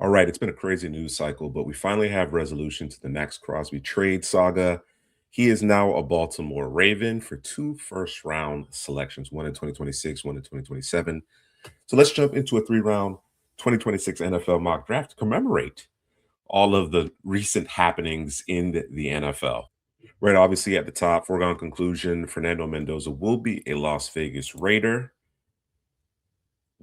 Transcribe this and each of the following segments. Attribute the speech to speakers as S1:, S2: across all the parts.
S1: All right, it's been a crazy news cycle, but we finally have resolution to the Maxx Crosby trade saga. He is now a Baltimore Raven for two first-round selections, one in 2026, one in 2027. So let's jump into a three-round 2026 NFL mock draft to commemorate all of the recent happenings in the NFL. Right, obviously at the top, foregone conclusion, Fernando Mendoza will be a Las Vegas Raider.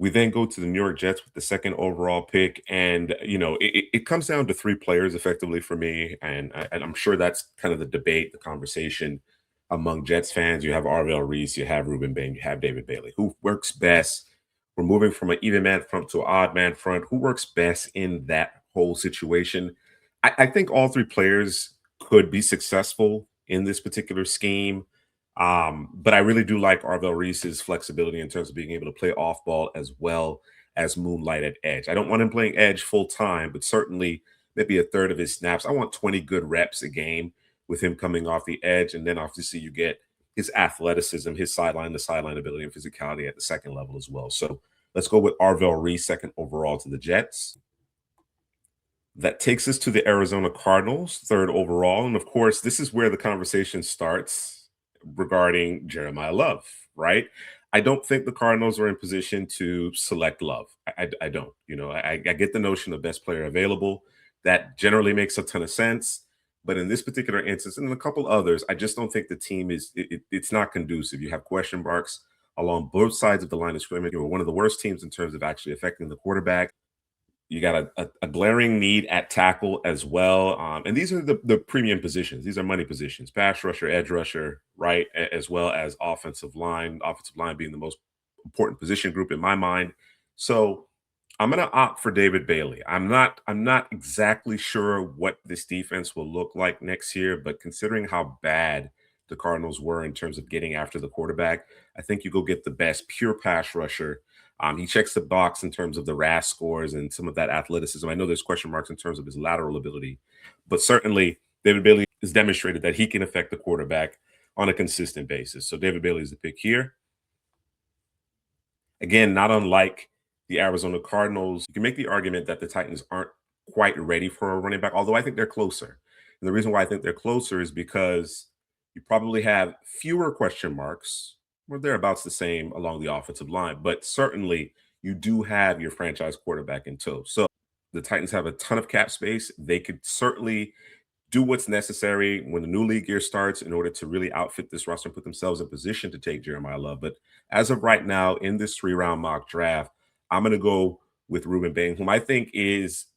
S1: We then go to the New York Jets with the second overall pick, and it comes down to three players effectively for me, and I'm sure that's kind of the debate, the conversation among Jets fans. You have Arvell Reese, you have Ruben Bain, you have David Bailey. Who works best? We're moving from an even man front to an odd man front. Who works best in that whole situation? I think all three players could be successful in this particular scheme. But I really do like Arvell Reese's flexibility in terms of being able to play off ball as well as moonlight at edge. I don't want him playing edge full time, but certainly maybe a third of his snaps. I want 20 good reps a game with him coming off the edge. And then obviously you get his athleticism, his sideline, the sideline ability, and physicality at the second level as well. So let's go with Arvell Reese, second overall to the Jets. That takes us to the Arizona Cardinals, third overall. And of course, this is where the conversation starts regarding Jeremiah Love, right? I don't think the Cardinals are in position to select Love. I don't. I get the notion of best player available. That generally makes a ton of sense. But in this particular instance, and in a couple others, I just don't think the team it's not conducive. You have question marks along both sides of the line of scrimmage. You're one of the worst teams in terms of actually affecting the quarterback. You got a glaring need at tackle as well. And these are the premium positions. These are money positions, pass rusher, edge rusher, right? As well as offensive line being the most important position group in my mind. So I'm going to opt for David Bailey. I'm not exactly sure what this defense will look like next year, but considering how bad the Cardinals were in terms of getting after the quarterback, I think you go get the best pure pass rusher. He checks the box in terms of the RAS scores and some of that athleticism. I know there's question marks in terms of his lateral ability, but certainly David Bailey has demonstrated that he can affect the quarterback on a consistent basis. So David Bailey is the pick here. Again, not unlike the Arizona Cardinals, you can make the argument that the Titans aren't quite ready for a running back, although I think they're closer. And the reason why I think they're closer is because you probably have fewer question marks, or thereabouts the same along the offensive line, but certainly you do have your franchise quarterback in tow. So the Titans have a ton of cap space. They could certainly do what's necessary when the new league year starts in order to really outfit this roster and put themselves in position to take Jeremiah Love. But as of right now, in this three-round mock draft, I'm going to go with Ruben Bain, whom I think is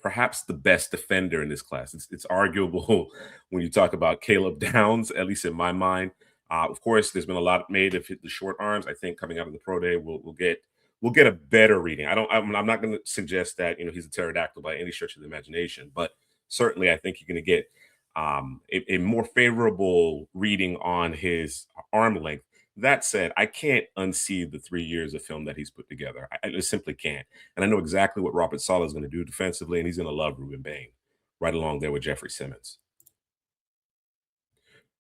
S1: perhaps the best defender in this class. It's arguable when you talk about Caleb Downs, at least in my mind. Of course, there's been a lot made of the short arms. I think coming out of the pro day, we'll get a better reading. I'm not going to suggest that he's a pterodactyl by any stretch of the imagination, but certainly I think you're going to get a more favorable reading on his arm length. That said, I can't unsee the 3 years of film that he's put together. I just simply can't. And I know exactly what Robert Saleh is going to do defensively, and he's going to love Ruben Bain right along there with Jeffrey Simmons.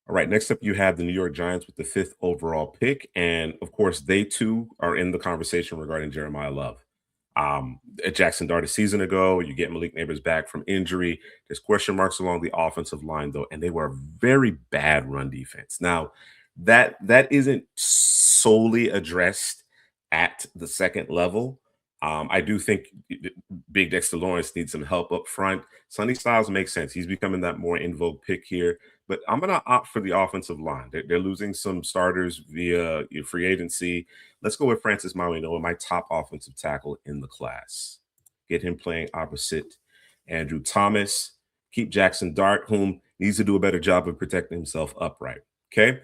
S1: All right, next up, you have the New York Giants with the fifth overall pick. And of course, they too are in the conversation regarding Jeremiah Love. Jackson Dart a season ago, you get Malik Neighbors back from injury. There's question marks along the offensive line, though, and they were a very bad run defense. Now, that isn't solely addressed at the second level. I do think Big Dexter Lawrence needs some help up front. Sonny Styles makes sense. He's becoming that more in vogue pick here. But I'm going to opt for the offensive line. They're losing some starters via free agency. Let's go with Francis Mauigoa, my top offensive tackle in the class. Get him playing opposite Andrew Thomas. Keep Jackson Dart, whom needs to do a better job of protecting himself upright. Okay.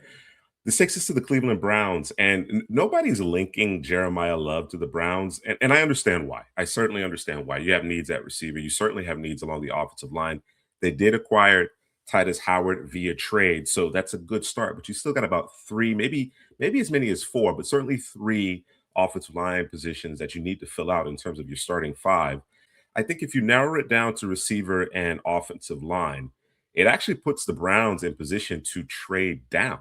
S1: This takes us to the Cleveland Browns, and nobody's linking Jeremiah Love to the Browns, and I understand why. I certainly understand why. You have needs at receiver. You certainly have needs along the offensive line. They did acquire Titus Howard via trade, so that's a good start. But you still got about three, maybe as many as four, but certainly three offensive line positions that you need to fill out in terms of your starting five. I think if you narrow it down to receiver and offensive line, it actually puts the Browns in position to trade down,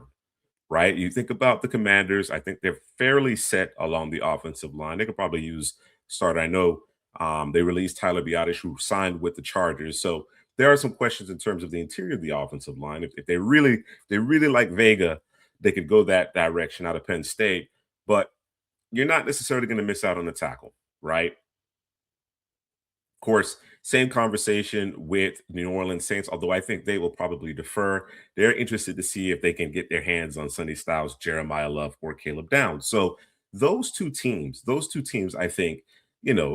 S1: right? You think about the Commanders. I think they're fairly set along the offensive line. They could probably use starter. I know They released Tyler Biotish, who signed with the Chargers. So there are some questions in terms of the interior of the offensive line. If they really like Vega, they could go that direction out of Penn State. But you're not necessarily going to miss out on the tackle, right? Of course, same conversation with New Orleans Saints, although I think they will probably defer. They're interested to see if they can get their hands on Sonny Styles, Jeremiah Love, or Caleb Downs. So those two teams, I think, you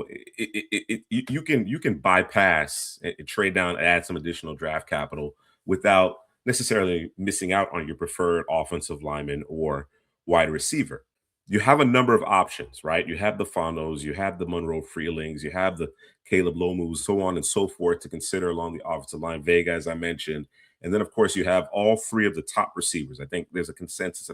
S1: can bypass and trade down and add some additional draft capital without necessarily missing out on your preferred offensive lineman or wide receiver. You have a number of options, right? You have the Fonos, you have the Monroe Freelings, you have the Caleb Lomus, so on and so forth to consider along the offensive line. Vega, as I mentioned. And then, of course, you have all three of the top receivers. I think there's a consensus,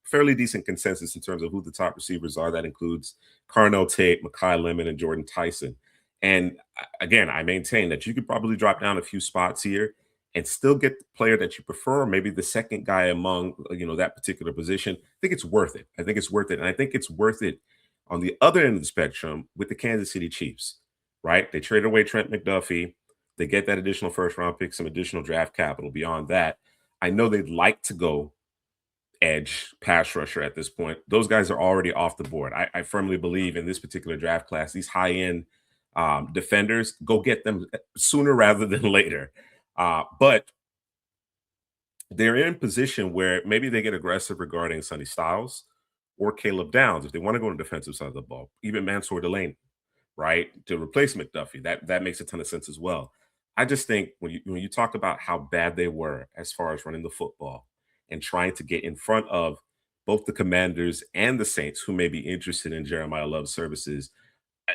S1: fairly decent consensus in terms of who the top receivers are. That includes Carnell Tate, Mekhi Lemon, and Jordan Tyson. And again, I maintain that you could probably drop down a few spots here and still get the player that you prefer, maybe the second guy among that particular position. I think it's worth it. I think it's worth it, and I think it's worth it on the other end of the spectrum with the Kansas City Chiefs. Right? They traded away Trent McDuffie. They get that additional first round pick, some additional draft capital. Beyond that, I know they'd like to go edge pass rusher at this point. Those guys are already off the board. I firmly believe in this particular draft class, these high end defenders, go get them sooner rather than later. But they're in position where maybe they get aggressive regarding Sonny Styles or Caleb Downs if they want to go on the defensive side of the ball, even Mansour Delaney, right, to replace McDuffie. That makes a ton of sense as well. I just think when you talk about how bad they were as far as running the football and trying to get in front of both the Commanders and the Saints, who may be interested in Jeremiah Love's services,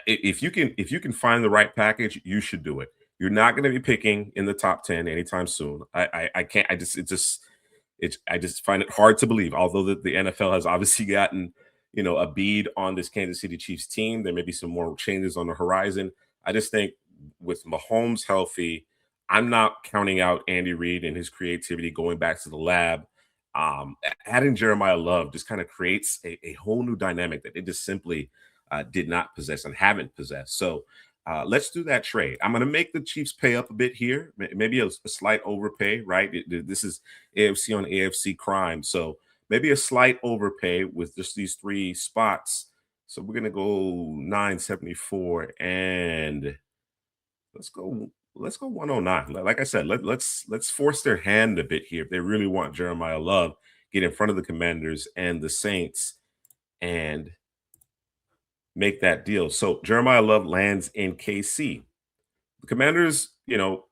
S1: if you can find the right package, you should do it. You're not going to be picking in the top 10 anytime soon. I can't. I just find it hard to believe. Although the NFL has obviously gotten a bead on this Kansas City Chiefs team, there may be some more changes on the horizon. I just think with Mahomes healthy, I'm not counting out Andy Reid and his creativity going back to the lab. Adding Jeremiah Love just kind of creates a whole new dynamic that they just simply did not possess and haven't possessed. So let's do that trade. I'm going to make the Chiefs pay up a bit here, maybe a slight overpay, right? This is AFC on AFC crime. So maybe a slight overpay with just these three spots. So we're going to go 974 and let's go 109. Like I said, let's force their hand a bit here if they really want Jeremiah Love, get in front of the Commanders and the Saints and make that deal. So Jeremiah Love lands in KC. The Commanders,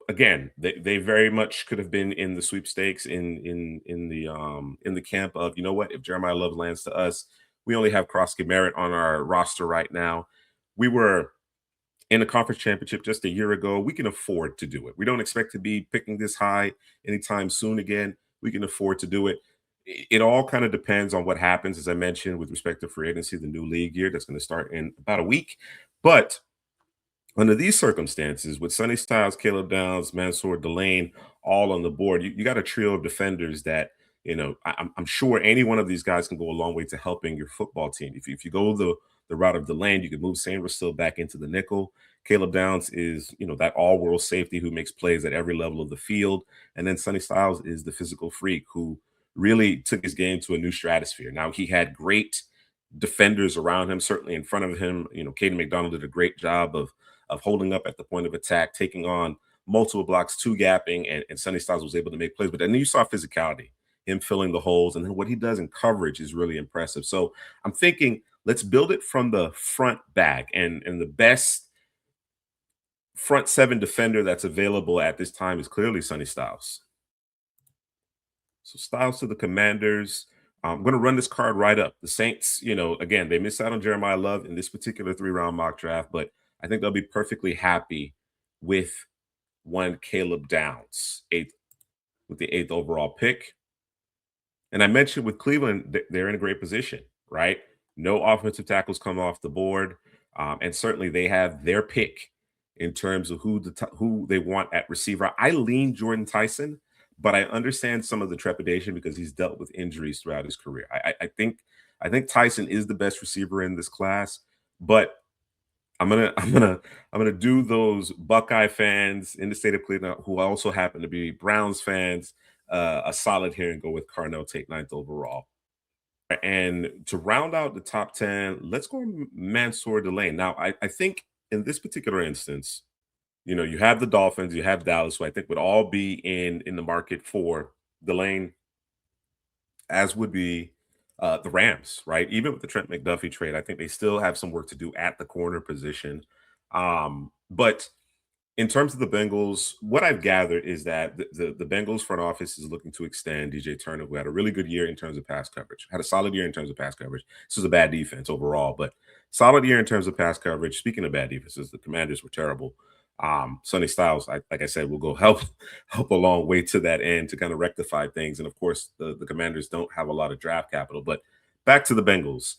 S1: again, they very much could have been in the sweepstakes in the camp of, what, if Jeremiah Love lands to us, we only have Crosby Merritt on our roster right now. We were in a conference championship just a year ago. We can afford to do it. We don't expect to be picking this high anytime soon again. We can afford to do it. It all kind of depends on what happens, as I mentioned, with respect to free agency, the new league year that's going to start in about a week. But under these circumstances, with Sonny Styles, Caleb Downs, Mansour Delane all on the board, you got a trio of defenders that, I'm sure any one of these guys can go a long way to helping your football team. If you go the route of Delane, you can move Sanders still back into the nickel. Caleb Downs is, that all-world safety who makes plays at every level of the field. And then Sonny Styles is the physical freak who really took his game to a new stratosphere. Now, he had great defenders around him, certainly in front of him. Caden McDonald did a great job of holding up at the point of attack, taking on multiple blocks, two gapping, and Sonny Styles was able to make plays. But then you saw physicality, him filling the holes, and then what he does in coverage is really impressive. So I'm thinking, let's build it from the front back, and the best front seven defender that's available at this time is clearly Sonny Styles. So Styles to the Commanders. I'm going to run this card right up. The Saints, again, they missed out on Jeremiah Love in this particular 3-round mock draft, but I think they'll be perfectly happy with one Caleb Downs, with the 8th overall pick. And I mentioned with Cleveland, they're in a great position, right? No offensive tackles come off the board, and certainly they have their pick in terms of who they want at receiver. I lean Jordan Tyson, but I understand some of the trepidation because he's dealt with injuries throughout his career. I think Tyson is the best receiver in this class, but I'm gonna do those Buckeye fans in the state of Cleveland who also happen to be Browns fans a solid here and go with Carnell take ninth overall. And to round out the top 10, let's go Mansour Delane. Now, I think in this particular instance, you have the Dolphins, you have Dallas, who I think would all be in the market for Delane, as would be the Rams, right? Even with the Trent McDuffie trade, I think they still have some work to do at the corner position. But in terms of the Bengals, what I've gathered is that the Bengals front office is looking to extend DJ Turner, who had a really good year in terms of pass coverage, had a solid year in terms of pass coverage. This was a bad defense overall, but solid year in terms of pass coverage. Speaking of bad defenses, the Commanders were terrible. Sonny Styles, like I said, will go help a long way to that end to kind of rectify things. And of course, the Commanders don't have a lot of draft capital. But back to the Bengals,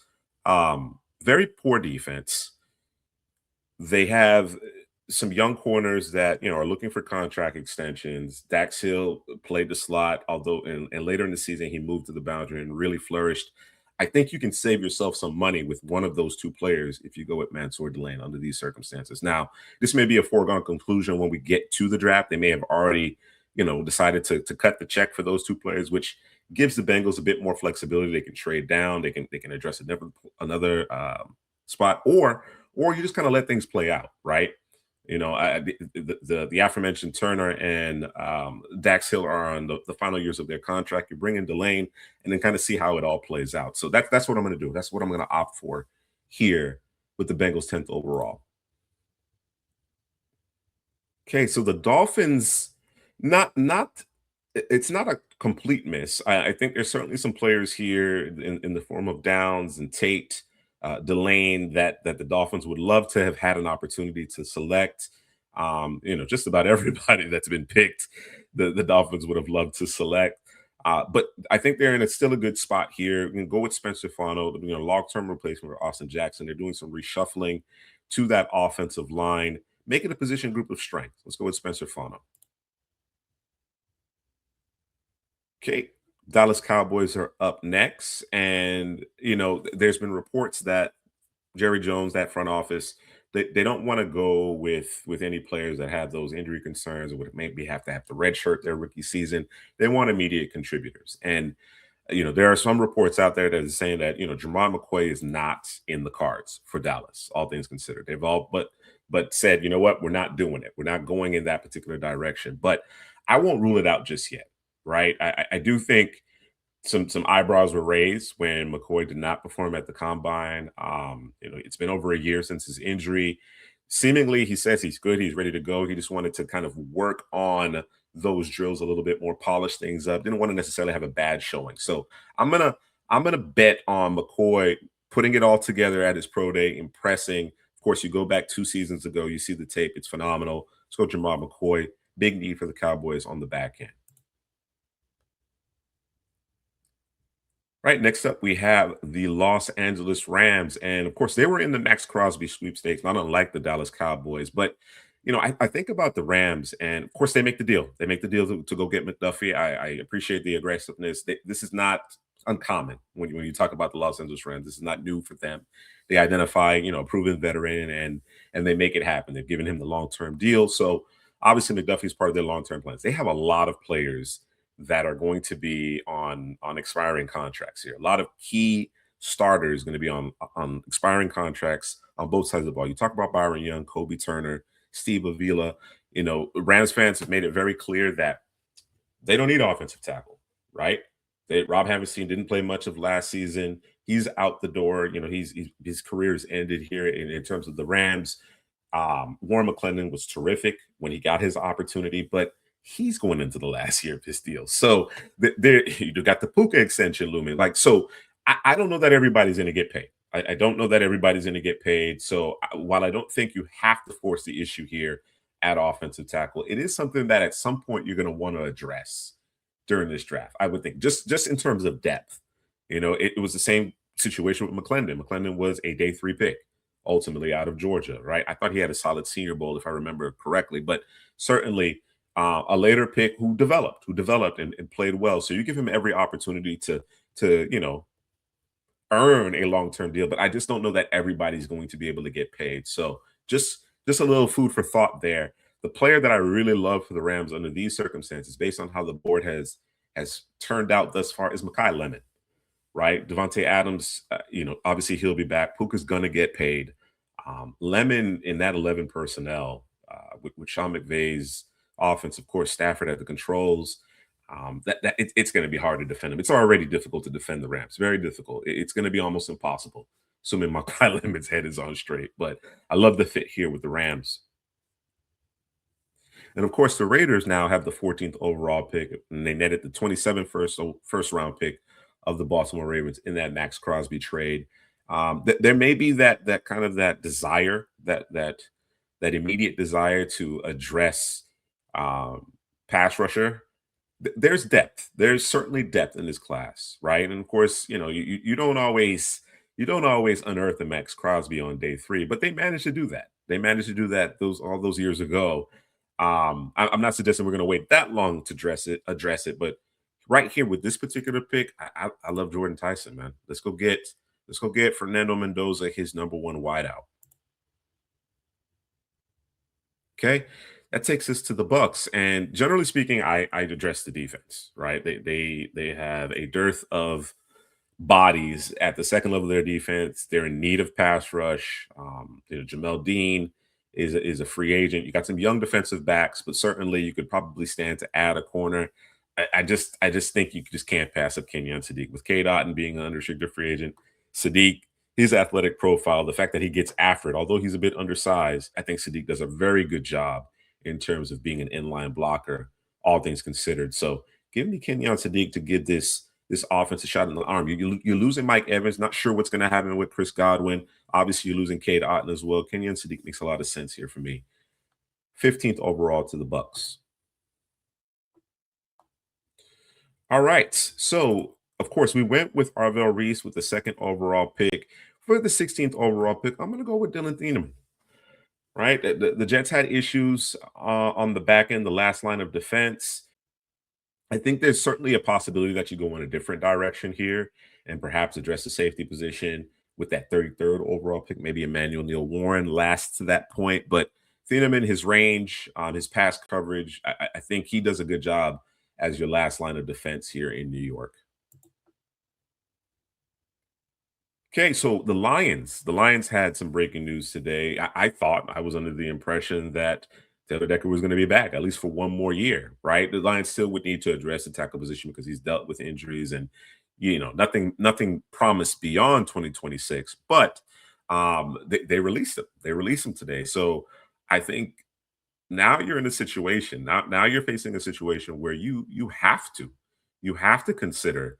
S1: very poor defense. They have some young corners that are looking for contract extensions. Dax Hill played the slot, although and later in the season he moved to the boundary and really flourished. I think you can save yourself some money with one of those two players if you go with Mansour Delane under these circumstances. Now, this may be a foregone conclusion when we get to the draft. They may have already, decided to cut the check for those two players, which gives the Bengals a bit more flexibility. They can trade down. They can address another spot, or you just kind of let things play out, right? The aforementioned Turner and Dax Hill are on the final years of their contract. You bring in Delane and then kind of see how it all plays out. So that's what I'm going to do. That's what I'm going to opt for here with the Bengals 10th overall. Okay, so the Dolphins, not it's not a complete miss. I think there's certainly some players here in the form of Downs and Tate, Delane that the Dolphins would love to have had an opportunity to select. Just about everybody that's been picked, the Dolphins would have loved to select. But I think they're in still a good spot here. You can go with Spencer Fano, long-term replacement for Austin Jackson. They're doing some reshuffling to that offensive line, make it a position group of strength. Let's go with Spencer Fano. Okay. Dallas Cowboys are up next. And, there's been reports that Jerry Jones, that front office, they don't want to go with any players that have those injury concerns or would maybe have to redshirt their rookie season. They want immediate contributors. And there are some reports out there that are saying that, Jamar McQuay is not in the cards for Dallas, all things considered. They've all but said, you know what, we're not doing it. We're not going in that particular direction. But I won't rule it out just yet, right? I do think some eyebrows were raised when McCoy did not perform at the combine. It's been over a year since his injury. Seemingly, he says he's good. He's ready to go. He just wanted to kind of work on those drills a little bit more, polish things up. Didn't want to necessarily have a bad showing. So I'm gonna bet on McCoy putting it all together at his pro day, impressing. Of course, you go back 2 seasons ago, you see the tape. It's phenomenal. Let's go, Jamar McCoy. Big need for the Cowboys on the back end. Right, next up, we have the Los Angeles Rams. And of course, they were in the Maxx Crosby sweepstakes, not unlike the Dallas Cowboys. But, I think about the Rams, and of course, they make the deal. They make the deal to go get McDuffie. I appreciate the aggressiveness. This is not uncommon when you talk about the Los Angeles Rams. This is not new for them. They identify, a proven veteran, and they make it happen. They've given him the long-term deal. So obviously, McDuffie is part of their long-term plans. They have a lot of players that are going to be on expiring contracts here. A lot of key starters going to be on expiring contracts on both sides of the ball. You talk about Byron Young, Kobe Turner, Steve Avila. Rams fans have made it very clear that they don't need offensive tackle, right? Rob Hammerstein didn't play much of last season. He's out the door. His career is ended here in terms of the Rams. Warren McClendon was terrific when he got his opportunity, but he's going into the last year of his deal. So there you got the Puka extension looming. I don't know that everybody's going to get paid. I don't know that everybody's going to get paid. So while I don't think you have to force the issue here at offensive tackle, it is something that at some point you're going to want to address during this draft. I would think just in terms of depth. It was the same situation with McClendon. McClendon was a day 3 pick, ultimately out of Georgia, right? I thought he had a solid Senior Bowl, if I remember correctly, but certainly a later pick who developed and played well. So you give him every opportunity to earn a long-term deal, but I just don't know that everybody's going to be able to get paid. So Just a little food for thought there. The player that I really love for the Rams under these circumstances, based on how the board has turned out thus far, is Makai Lemon, right? Devontae Adams, obviously he'll be back. Puka's gonna get paid. Lemon in that 11 personnel with Sean McVay's offense, of course, Stafford at the controls. It's going to be hard to defend him. It's already difficult to defend the Rams, very difficult. It's going to be almost impossible, assuming Makai Lemon's head is on straight. But I love the fit here with the Rams. And of course, the Raiders now have the 14th overall pick, and they netted the 27th first round pick of the Baltimore Ravens in that Maxx Crosby trade. There may be that kind of that desire, that immediate desire to address pass rusher. There's depth. There's certainly depth in this class, right? And of course, you don't always unearth a Max Crosby on day three, but they managed to do that. They managed to do that those all those years ago. I'm not suggesting we're going to wait that long to address it, but right here with this particular pick, I love Jordan Tyson, man. Let's go get Fernando Mendoza, his number one wideout. Okay. That takes us to the Bucks. And generally speaking, I'd address the defense, right? They have a dearth of bodies at the second level of their defense. They're in need of pass rush. Jamel Dean is a free agent. You got some young defensive backs, but certainly you could probably stand to add a corner. I just think you just can't pass up Kenyon Sadiq with K. Otten being an unrestricted free agent. Sadiq, his athletic profile, the fact that he gets after it, although he's a bit undersized, I think Sadiq does a very good job in terms of being an inline blocker, all things considered. So give me Kenyon Sadiq to give this offense a shot in the arm. You're losing Mike Evans. Not sure what's going to happen with Chris Godwin. Obviously, you're losing Cade Otton as well. Kenyon Sadiq makes a lot of sense here for me. 15th overall to the Bucks. All right. So, of course, we went with Arvell Reese with the second overall pick. For the 16th overall pick, I'm going to go with Dylan Thieneman, right? The Jets had issues on the back end, the last line of defense. I think there's certainly a possibility that you go in a different direction here and perhaps address the safety position with that 33rd overall pick. Maybe Emmanuel Neal Warren lasts to that point, but Thieneman, his range, his pass coverage, I think he does a good job as your last line of defense here in New York. Okay, so the Lions had some breaking news today. I thought I was under the impression that Taylor Decker was going to be back at least for one more year, right? The Lions still would need to address the tackle position because he's dealt with injuries and nothing promised beyond 2026. But they released him. They released him today. So I think now you're in a situation now you're facing a situation where you have to consider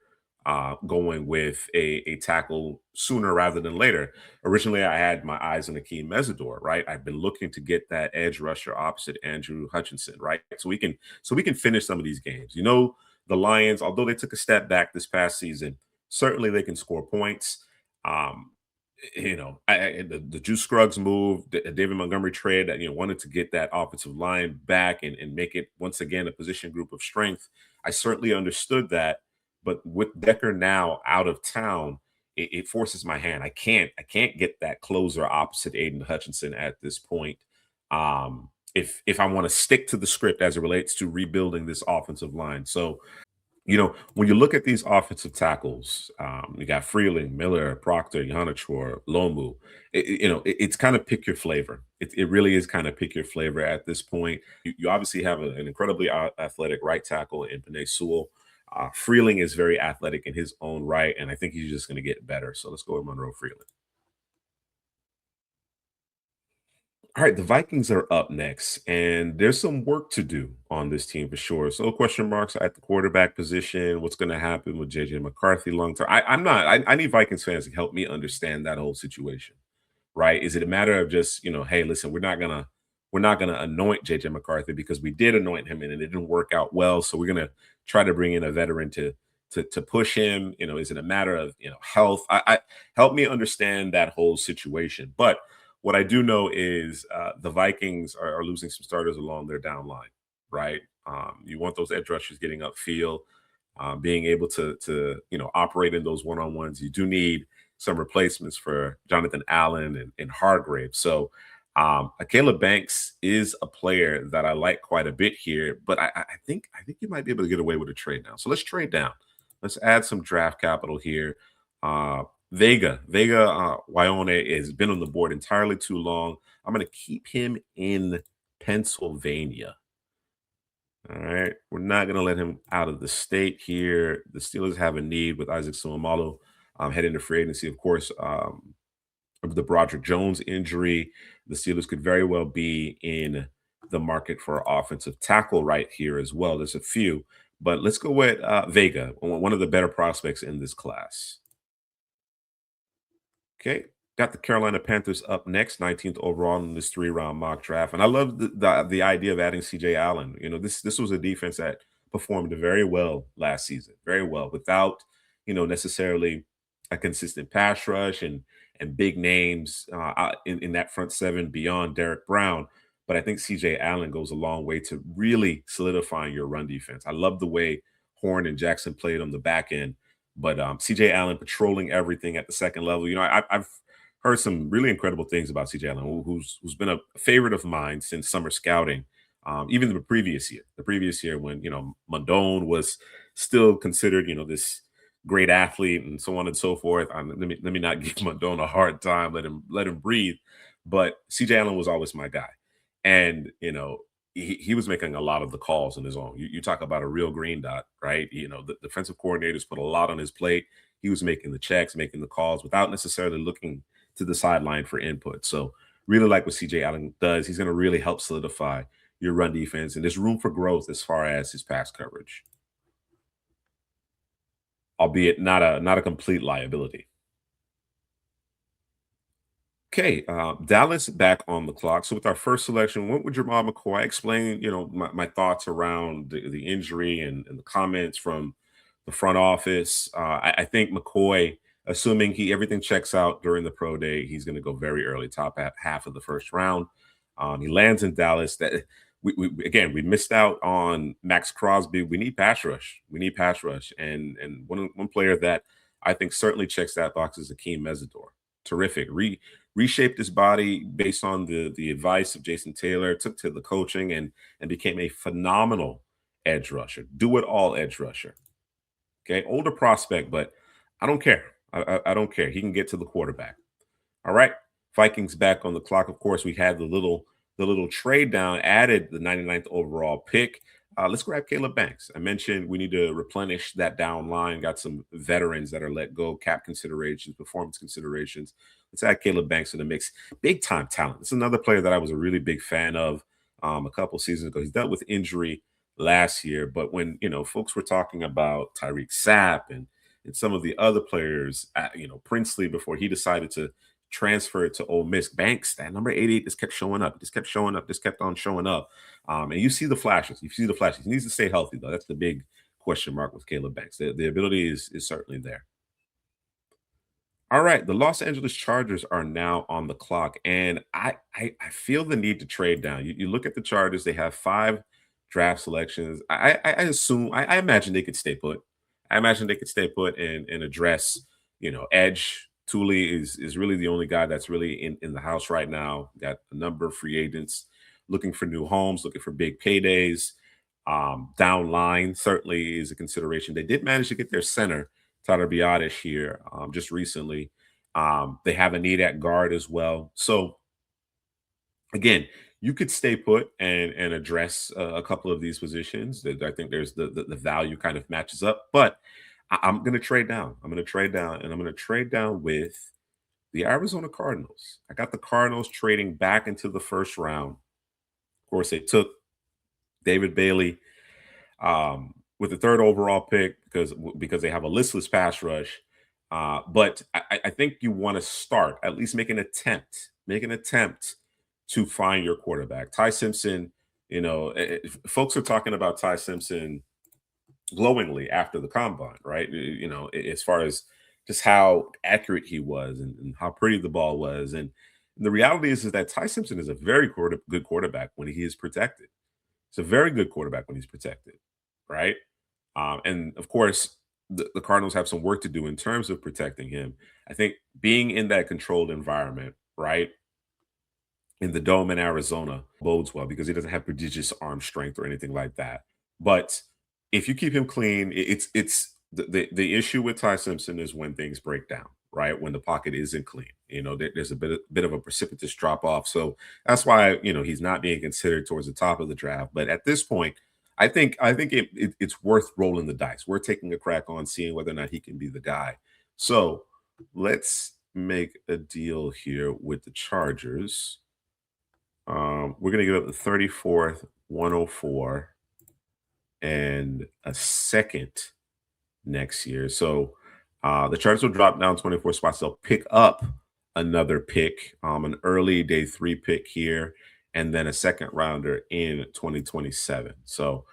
S1: going with a tackle sooner rather than later. Originally I had my eyes on Akeem Mesidor, right? I've been looking to get that edge rusher opposite Andrew Hutchinson, right? So we can finish some of these games. The Lions, although they took a step back this past season, certainly they can score points. um the Juice Scruggs move, the David Montgomery trade that wanted to get that offensive line back and make it once again a position group of strength. I certainly understood that, but with Decker now out of town, it forces my hand. I can't get that closer opposite Aiden Hutchinson at this point. If I want to stick to the script as it relates to rebuilding this offensive line. So when you look at these offensive tackles, you got Freeling, Miller, Proctor, Yanachor, Lomu. It's kind of pick your flavor. It really is kind of pick your flavor at this point. You obviously have an incredibly athletic right tackle in Panay Sewell. Freeling is very athletic in his own right, and I think he's just going to get better. So let's go with Monroe Freeling. All right, the Vikings are up next, and there's some work to do on this team for sure. So question marks at the quarterback position. What's going to happen with JJ McCarthy long term? I'm not. I need Vikings fans to help me understand that whole situation, right? Is it a matter of just hey, listen, we're not gonna anoint JJ McCarthy because we did anoint him and it didn't work out well, so we're gonna try to bring in a veteran to push him. Is it a matter of health? I help me understand that whole situation, but what I do know is the Vikings are losing some starters along their down line, right? You want those edge rushers getting upfield, being able to operate in those one on ones. You do need some replacements for Jonathan Allen and Hargrave. So Caleb Banks is a player that I like quite a bit here, but I think you might be able to get away with a trade now. So let's trade down. Let's add some draft capital here. Uh, Vega Wyone has been on the board entirely too long. I'm going to keep him in Pennsylvania. All right, we're not going to let him out of the state here. The Steelers have a need with Isaac Suomalo heading to free agency, of course. Of the Broderick Jones injury, the Steelers could very well be in the market for offensive tackle right here as well. There's a few, but let's go with Vega, one of the better prospects in this class. Okay. Got the Carolina Panthers up next, 19th overall in this three-round mock draft. And I love the idea of adding CJ Allen. This was a defense that performed very well last season, very well, without, necessarily a consistent pass rush and big names in that front seven beyond Derek Brown. But I think CJ Allen goes a long way to really solidifying your run defense. I love the way Horn and Jackson played on the back end, but CJ Allen patrolling everything at the second level. I've heard some really incredible things about CJ Allen, who's been a favorite of mine since summer scouting. Even the previous year when Mondone was still considered this great athlete and so on and so forth. Let me not give Mondone a hard time. Let him breathe. But CJ Allen was always my guy, and he was making a lot of the calls on his own. You talk about a real green dot, right? The defensive coordinators put a lot on his plate. He was making the checks, making the calls without necessarily looking to the sideline for input. So really like what CJ Allen does. He's going to really help solidify your run defense, and there's room for growth as far as his pass coverage, albeit not a complete liability. Okay, Dallas back on the clock. So with our first selection, went with Jamal McCoy. I explained, my thoughts around the injury and the comments from the front office. I think McCoy, assuming he everything checks out during the pro day, he's going to go very early, top half of the first round. He lands in Dallas. That we missed out on Maxx Crosby. We need pass rush. We need pass rush, and one player that I think certainly checks that box is Akeem Mesidor. Terrific. Reshaped his body based on the advice of Jason Taylor, took to the coaching and became a phenomenal edge rusher, do it all edge rusher. Okay, older prospect, but I don't care. I don't care. He can get to the quarterback. All right. Vikings back on the clock. Of course, we had the little trade down, added the 99th overall pick. Let's grab Caleb Banks. I mentioned we need to replenish that down line. Got some veterans that are let go, cap considerations, performance considerations. Let's add Caleb Banks in the mix. Big time talent. It's another player that I was a really big fan of a couple seasons ago. He's dealt with injury last year, but when folks were talking about Tyreek Sapp and some of the other players, Princely before he decided to transfer to Ole Miss. Banks, that number 88, just kept showing up. Just kept showing up. Just kept on showing up. And you see the flashes. You see the flashes. He needs to stay healthy, though. That's the big question mark with Caleb Banks. The ability is certainly there. All right, the Los Angeles Chargers are now on the clock, and I feel the need to trade down. You look at the Chargers; they have five draft selections. I imagine they could stay put. I imagine they could stay put and address edge. Thule is really the only guy that's really in the house right now. Got a number of free agents looking for new homes, looking for big paydays. Down line certainly is a consideration. They did manage to get their center Tyler Biadasz here just recently. They have a need at guard as well. So again, you could stay put and address a couple of these positions. I think there's the value kind of matches up, but I'm going to trade down. I'm going to trade down, and I'm going to trade down with the Arizona Cardinals. I got the Cardinals trading back into the first round. Of course, they took David Bailey with the third overall pick because they have a listless pass rush. But I think you want to start, at least make an attempt to find your quarterback. Ty Simpson, folks are talking about Ty Simpson glowingly after the combine, right? As far as just how accurate he was and how pretty the ball was. And the reality is that Ty Simpson is a very good quarterback when he is protected. It's a very good quarterback when he's protected, right? And of course, the Cardinals have some work to do in terms of protecting him. I think being in that controlled environment, right? in the dome in Arizona bodes well because he doesn't have prodigious arm strength or anything like that. But if you keep him clean, it's the issue with Ty Simpson is when things break down, right? When the pocket isn't clean, there's a bit of a precipitous drop off. So that's why he's not being considered towards the top of the draft. But at this point, I think it's worth rolling the dice. We're taking a crack on seeing whether or not he can be the guy. So let's make a deal here with the Chargers. We're gonna give up the 34th, 104, and a second next year. So the Chargers will drop down 24 spots. They'll pick up another pick, an early day 3 pick here, and then a second rounder in 2027. So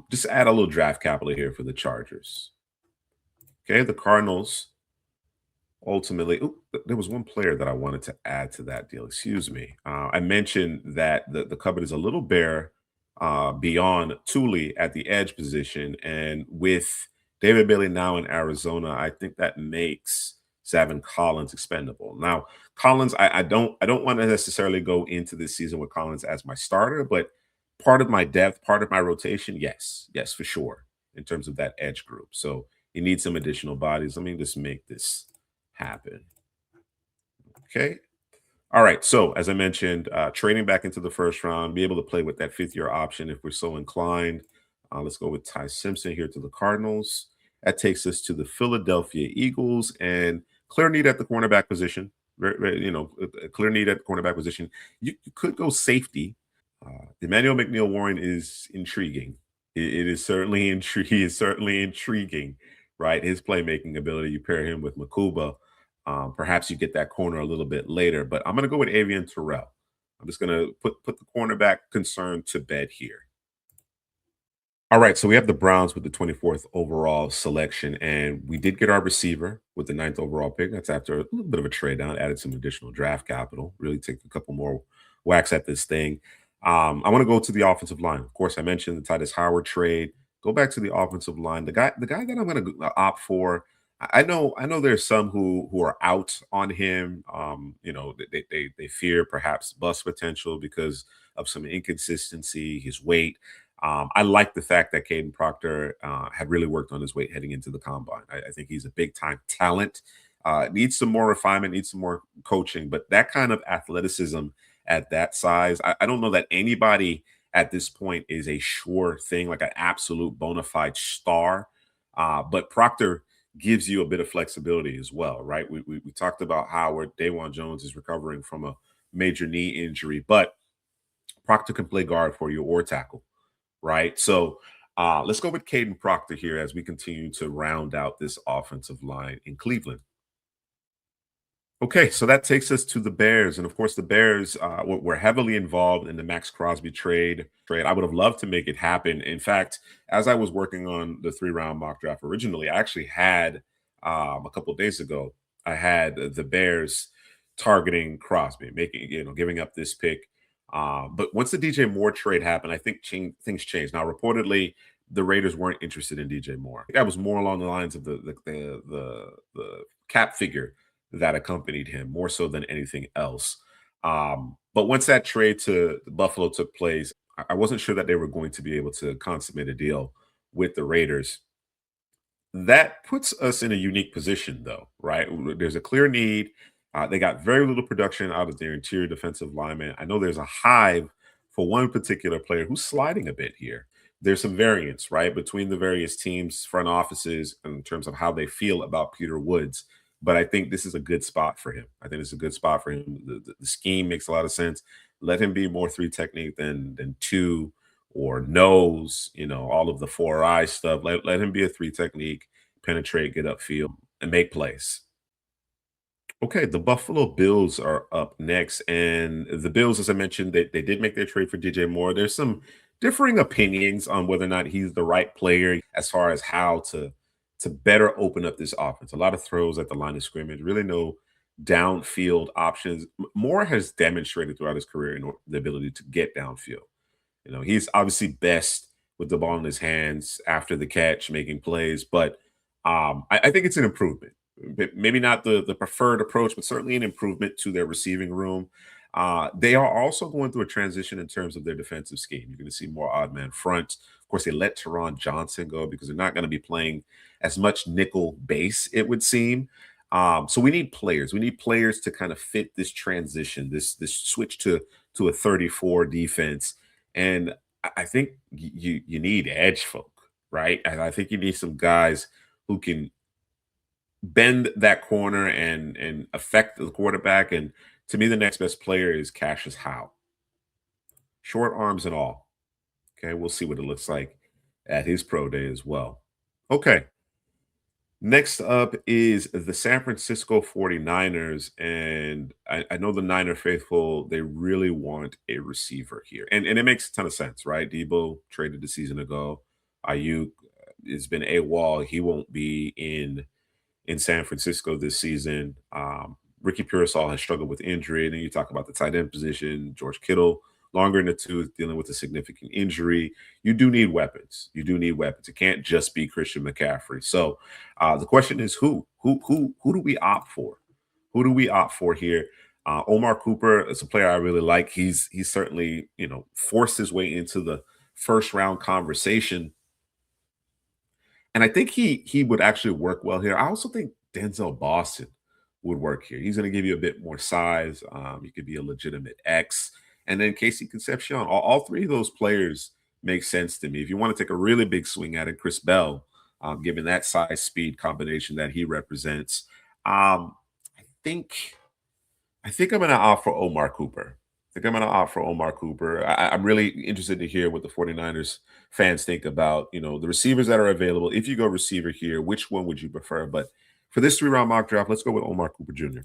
S1: just add a little draft capital here for the Chargers. Okay, the Cardinals ultimately, there was one player that I wanted to add to that deal. Excuse me. I mentioned that the cupboard is a little bare beyond Thule at the edge position, and with David Bailey now in Arizona, I think that makes Zavin Collins expendable. Now, Collins, I don't want to necessarily go into this season with Collins as my starter, but part of my depth, part of my rotation, yes, for sure, in terms of that edge group. So you need some additional bodies. Let me just make this happen. Okay. All right. So, as I mentioned, trading back into the first round, be able to play with that fifth year option if we're so inclined. Let's go with Ty Simpson here to the Cardinals. That takes us to the Philadelphia Eagles and clear need at the cornerback position. A clear need at the cornerback position. You could go safety. Emmanuel McNeil Warren is intriguing. It is certainly he is certainly intriguing, right? His playmaking ability. You pair him with Makuba, perhaps you get that corner a little bit later. But I'm going to go with Avian Terrell. I'm just going to put the cornerback concern to bed here. All right, so we have the Browns with the 24th overall selection, and we did get our receiver with the ninth overall pick. That's after a little bit of a trade down, added some additional draft capital, really take a couple more whacks at this thing. I want to go to the offensive line. Of course, I mentioned the Titus Howard trade. Go back to the offensive line. The guy that I'm going to opt for. I know there's some who are out on him. They fear perhaps bust potential because of some inconsistency, his weight. I like the fact that Caden Proctor had really worked on his weight heading into the combine. I think he's a big time talent. Needs some more refinement, needs some more coaching, but that kind of athleticism at that size, I don't know that anybody at this point is a sure thing, like an absolute bona fide star. But Proctor gives you a bit of flexibility as well, right? We talked about how Dawan Jones is recovering from a major knee injury, but Proctor can play guard for you or tackle, right? So let's go with Caden Proctor here as we continue to round out this offensive line in Cleveland. Okay, so that takes us to the Bears, and of course, the Bears were heavily involved in the Maxx Crosby trade. I would have loved to make it happen. In fact, as I was working on the 3 round mock draft originally, I actually had a couple of days ago. I had the Bears targeting Crosby, giving up this pick. But once the DJ Moore trade happened, I think things changed. Now, reportedly, the Raiders weren't interested in DJ Moore. That was more along the lines of the cap figure that accompanied him more so than anything else. But once that trade to Buffalo took place, I wasn't sure that they were going to be able to consummate a deal with the Raiders. That puts us in a unique position, though, right? There's a clear need. They got very little production out of their interior defensive lineman. I know there's a hive for one particular player who's sliding a bit here. There's some variance, right, between the various teams, front offices, in terms of how they feel about Peter Woods. But I think this is a good spot for him. I think it's a good spot for him. The scheme makes a lot of sense. Let him be more 3 technique than 2 or nose, all of the 4 eye stuff. Let him be a 3 technique, penetrate, get upfield, and make plays. Okay, the Buffalo Bills are up next. And the Bills, as I mentioned, they did make their trade for DJ Moore. There's some differing opinions on whether or not he's the right player as far as how to better open up this offense. A lot of throws at the line of scrimmage, really no downfield options. Moore has demonstrated throughout his career the ability to get downfield. He's obviously best with the ball in his hands after the catch, making plays, but I think it's an improvement. Maybe not the preferred approach, but certainly an improvement to their receiving room. They are also going through a transition in terms of their defensive scheme. You're going to see more odd man front. Of course, they let Teron Johnson go because they're not going to be playing as much nickel base, it would seem. So we need players. We need players to kind of fit this transition, this switch to a 34 defense. And I think you need edge folk, right? And I think you need some guys who can bend that corner and affect the quarterback. And to me, the next best player is Cassius Howe, short arms and all. Okay, we'll see what it looks like at his pro day as well. Okay, next up is the San Francisco 49ers. And I know the Niner faithful, they really want a receiver here. And it makes a ton of sense, right? Debo traded the season ago. Ayuk has been AWOL. He won't be in San Francisco this season. Ricky Pearsall has struggled with injury. And then you talk about the tight end position, George Kittle, longer in the tooth, dealing with a significant injury. You do need weapons. You do need weapons. It can't just be Christian McCaffrey. So the question is who do we opt for? Who do we opt for here? Omar Cooper is a player I really like. He's certainly, forced his way into the first round conversation, and I think he would actually work well here. I also think Denzel Boston would work here. He's going to give you a bit more size. He could be a legitimate X. And then Casey Concepcion. All three of those players make sense to me. If you want to take a really big swing at it, Chris Bell, given that size speed combination that he represents. I think I think I'm going to opt for Omar Cooper. I think I'm going to opt for Omar Cooper. I'm really interested to hear what the 49ers fans think about, the receivers that are available. If you go receiver here, which one would you prefer? But for this three-round mock draft, let's go with Omar Cooper Jr.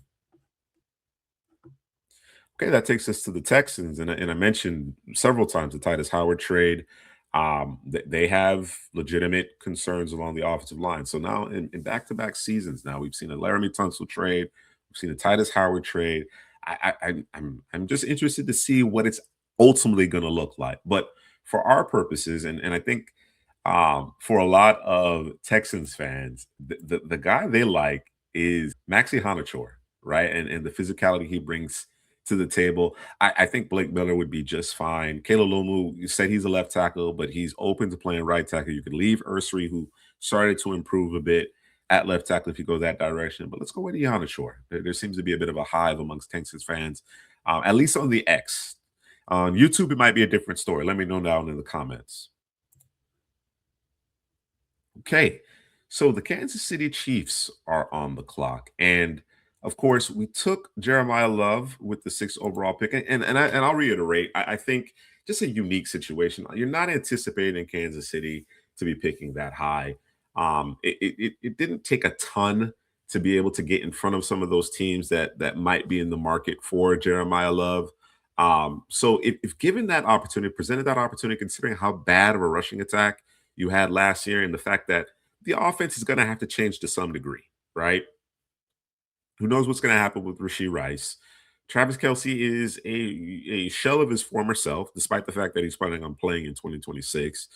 S1: Okay, that takes us to the Texans, and I mentioned several times the Titus Howard trade. They have legitimate concerns along the offensive line. So now in back-to-back seasons, now we've seen a Laramie Tunsil trade, we've seen a Titus Howard trade. I'm just interested to see what it's ultimately going to look like. But for our purposes, and I think for a lot of Texans fans, the guy they like is Maxi Hanachor, right? And the physicality he brings to the table. I think Blake Miller would be just fine. Kayla Lumu, you said he's a left tackle, but he's open to playing right tackle. You could leave Ursary, who started to improve a bit at left tackle if you go that direction. But let's go with Iana Shore. There seems to be a bit of a hive amongst Texans fans, at least on the X. On YouTube, it might be a different story. Let me know down in the comments. Okay, so the Kansas City Chiefs are on the clock, and of course, we took Jeremiah Love with the sixth overall pick, and I'll reiterate, I think just a unique situation. You're not anticipating Kansas City to be picking that high. It didn't take a ton to be able to get in front of some of those teams that might be in the market for Jeremiah Love. So if given that opportunity, presented that opportunity, considering how bad of a rushing attack you had last year, and the fact that the offense is going to have to change to some degree, right? Who knows what's going to happen with Rasheed Rice? Travis Kelsey is a shell of his former self, despite the fact that he's planning on playing in 2026.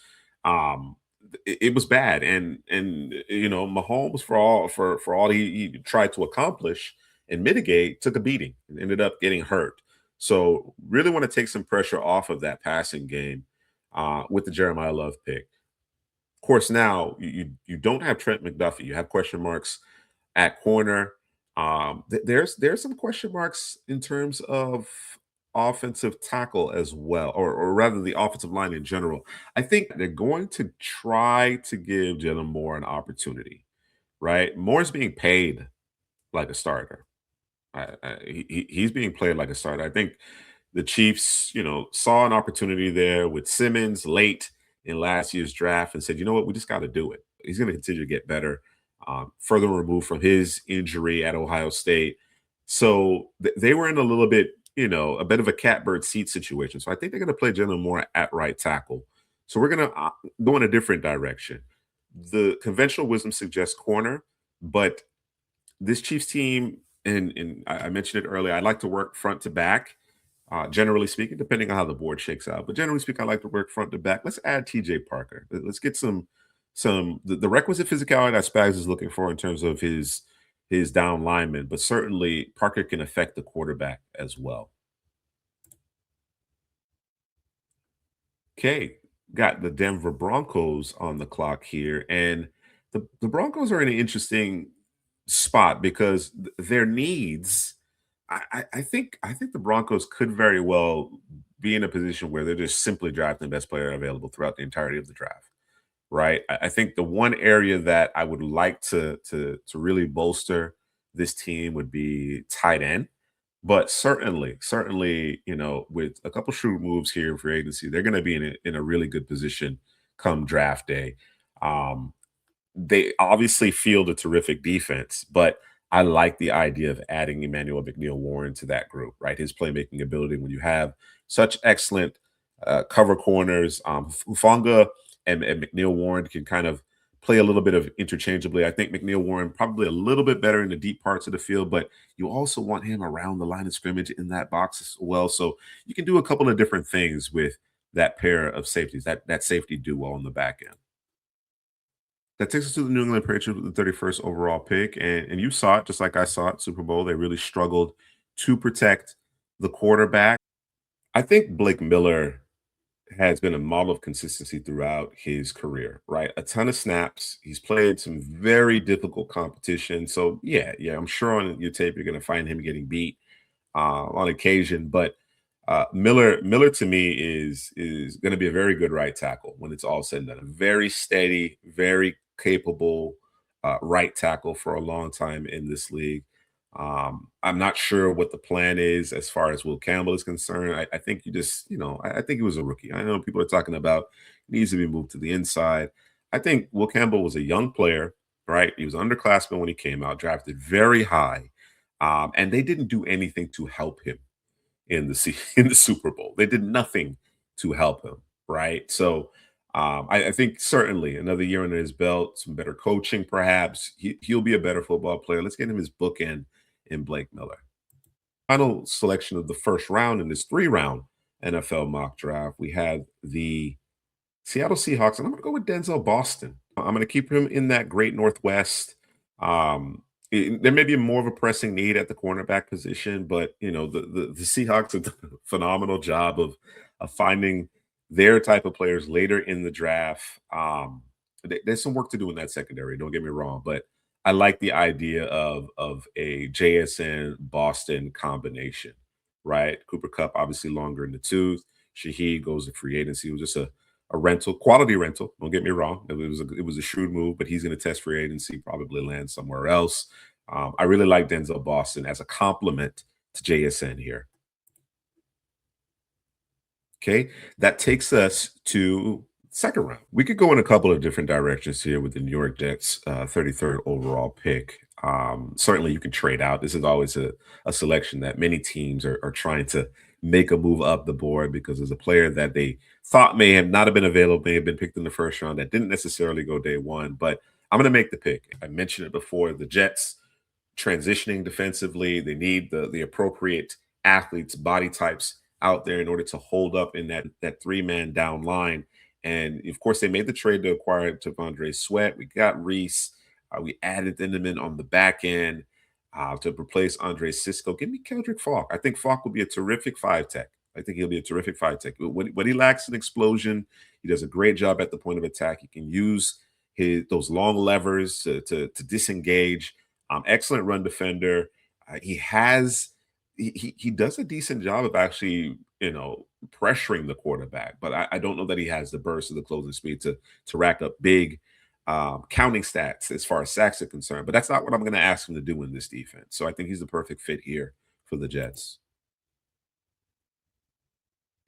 S1: It was bad, and Mahomes for all he tried to accomplish and mitigate took a beating and ended up getting hurt. So really want to take some pressure off of that passing game with the Jeremiah Love pick. Of course, now you don't have Trent McDuffie. You have question marks at corner. There's some question marks in terms of offensive tackle as well, or rather the offensive line in general. I think they're going to try to give Jalen Moore an opportunity, right? Moore's being paid like a starter. He's being played like a starter. I think the Chiefs, saw an opportunity there with Simmons late in last year's draft and said, you know what, we just got to do it. He's going to continue to get better, further removed from his injury at Ohio State. So they were in a little bit, a bit of a catbird seat situation. So I think they're going to play Jalen Moore at right tackle. So we're going to go in a different direction. The conventional wisdom suggests corner, but this Chiefs team, and I mentioned it earlier, I like to work front to back. Generally speaking, depending on how the board shakes out, but generally speaking, I like to work front to back. Let's add TJ Parker. Let's get the requisite physicality that Spags is looking for in terms of his down lineman, but certainly Parker can affect the quarterback as well. Okay, got the Denver Broncos on the clock here, and the Broncos are in an interesting spot because their needs. I think the Broncos could very well be in a position where they're just simply drafting the best player available throughout the entirety of the draft, right? I think the one area that I would like to really bolster this team would be tight end. But certainly, with a couple shrewd moves here for agency, they're going to be in a really good position come draft day. Um, they obviously field a terrific defense, but I like the idea of adding Emmanuel McNeil Warren to that group, right? His playmaking ability when you have such excellent cover corners. Funga and McNeil Warren can kind of play a little bit of interchangeably. I think McNeil Warren probably a little bit better in the deep parts of the field, but you also want him around the line of scrimmage in that box as well. So you can do a couple of different things with that pair of safeties, that safety duo on the back end. That takes us to the New England Patriots with the 31st overall pick. And you saw it just like I saw it, Super Bowl. They really struggled to protect the quarterback. I think Blake Miller has been a model of consistency throughout his career, right? A ton of snaps. He's played some very difficult competition. So yeah, I'm sure on your tape you're going to find him getting beat on occasion. But Miller to me is going to be a very good right tackle when it's all said and done. A very steady, very capable right tackle for a long time in this league. I'm not sure what the plan is as far as Will Campbell is concerned. I think you just, I think he was a rookie. I know people are talking about he needs to be moved to the inside. I think Will Campbell was a young player, right? He was underclassman when he came out, drafted very high, and they didn't do anything to help him in the Super Bowl. They did nothing to help him, right? So I think certainly another year under his belt, some better coaching, perhaps he'll be a better football player. Let's get him his bookend in Blake Miller. Final selection of the first round in this three-round NFL mock draft, we had the Seattle Seahawks, and I'm going to go with Denzel Boston. I'm going to keep him in that great Northwest. There may be more of a pressing need at the cornerback position, but the Seahawks have done a phenomenal job of finding their type of players later in the draft. There's some work to do in that secondary. Don't get me wrong, but I like the idea of a JSN Boston combination, right? Cooper Cup obviously longer in the tooth. Shaheed goes to free agency. It was just a rental, quality rental. Don't get me wrong; it was a shrewd move, but he's going to test free agency, probably land somewhere else. I really like Denzel Boston as a complement to JSN here. Okay, that takes us to second round. We could go in a couple of different directions here with the New York Jets 33rd overall pick. Certainly, you can trade out. This is always a selection that many teams are trying to make a move up the board because there's a player that they thought may have not have been available, may have been picked in the first round that didn't necessarily go day one. But I'm going to make the pick. I mentioned it before. The Jets transitioning defensively. They need the appropriate athletes, body types out there in order to hold up in that three-man down line. And of course, they made the trade to acquire Tavondre Sweat. We got Reese. We added Lindemann on the back end to replace Andre Cisco. Give me Keldrick Falk. I think Falk will be a terrific five tech. I think he'll be a terrific five tech. When he lacks an explosion, he does a great job at the point of attack. He can use those long levers to disengage. Excellent run defender. He does a decent job of actually pressuring the quarterback, but I don't know that he has the burst or the closing speed to rack up big counting stats as far as sacks are concerned. But that's not what I'm going to ask him to do in this defense. So I think he's the perfect fit here for the Jets.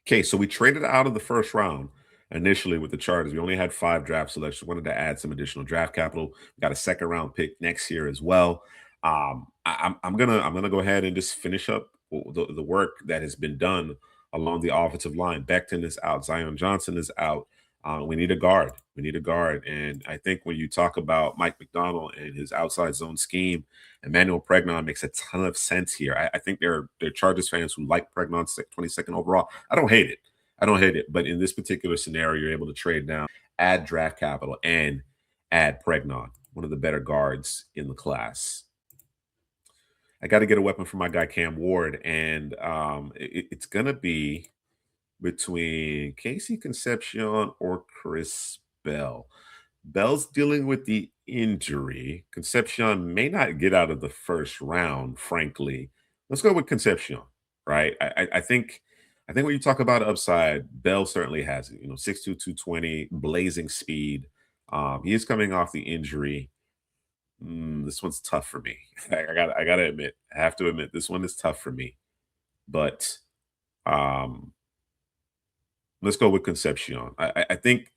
S1: Okay, so we traded out of the first round initially with the Chargers. We only had 5 draft selections. Wanted to add some additional draft capital. We got a second round pick next year as well. I'm gonna go ahead and just finish up the work that has been done along the offensive line. Becton is out. Zion Johnson is out. We need a guard. We need a guard. And I think when you talk about Mike McDonald and his outside zone scheme, Emmanuel Pregnon makes a ton of sense here. I think there are Chargers fans who like Pregnon's 22nd overall. I don't hate it. I don't hate it. But in this particular scenario, you're able to trade down, add draft capital, and add Pregnon, one of the better guards in the class. I got to get a weapon for my guy Cam Ward, and it's gonna be between Casey Concepcion or Chris Bell. Bell's dealing with the injury. Concepcion may not get out of the first round, frankly. Let's go with Concepcion, right? I think when you talk about upside, Bell certainly has it. 6'2", 220, blazing speed. He is coming off the injury. This one's tough for me. I gotta admit, I have to admit, this one is tough for me. But um, let's go with Concepcion. I think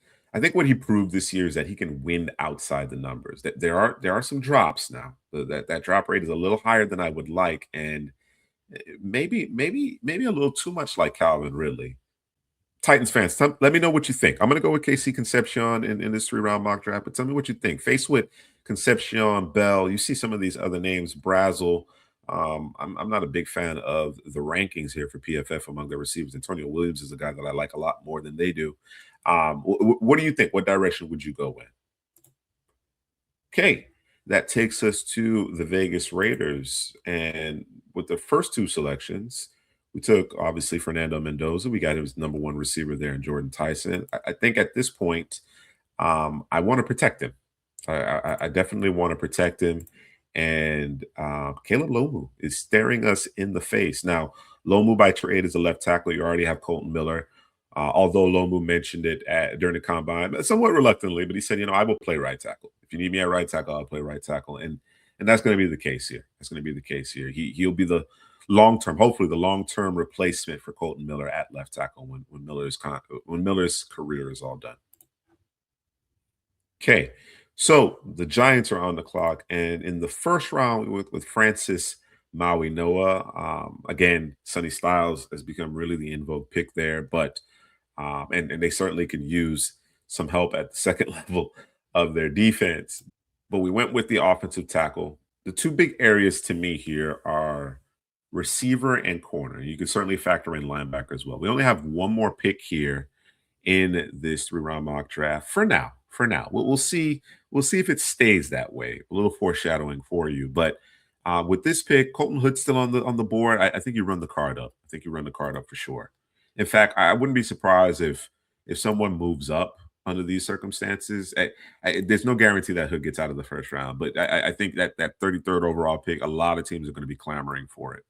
S1: what he proved this year is that he can win outside the numbers. That there are some drops now. That drop rate is a little higher than I would like, and maybe a little too much like Calvin Ridley. Titans fans, let me know what you think. I'm going to go with KC Concepcion in this 3-round mock draft, but tell me what you think. Faced with Concepcion, Bell, you see some of these other names, Brazel. I'm not a big fan of the rankings here for PFF among the receivers. Antonio Williams is a guy that I like a lot more than they do. What do you think? What direction would you go in? Okay, that takes us to the Vegas Raiders. And with the first two selections, we took obviously Fernando Mendoza. We got his number one receiver there in Jordan Tyson. I think at this point, I want to protect him. I definitely want to protect him. And Caleb Lomu is staring us in the face. Now, Lomu by trade is a left tackle. You already have Colton Miller. Although Lomu mentioned it during the combine, somewhat reluctantly, but he said, I will play right tackle. If you need me at right tackle, I'll play right tackle. And that's going to be the case here. That's going to be the case here. He'll be the long term, hopefully the long term replacement for Colton Miller at left tackle when Miller's career is all done. Okay, so the Giants are on the clock, and in the first round with Francis Maui Noah, again, Sonny Styles has become really the in vogue pick there, but and they certainly can use some help at the second level of their defense. But we went with the offensive tackle. The two big areas to me here are receiver and corner. You can certainly factor in linebacker as well. We only have one more pick here in this 3-round mock draft for now. For now, we'll see. We'll see if it stays that way. A little foreshadowing for you, but with this pick, Colton Hood's still on the board. I think you run the card up. I think you run the card up for sure. In fact, I wouldn't be surprised if someone moves up under these circumstances. There's no guarantee that Hood gets out of the first round, but I think that 33rd overall pick, a lot of teams are going to be clamoring for it.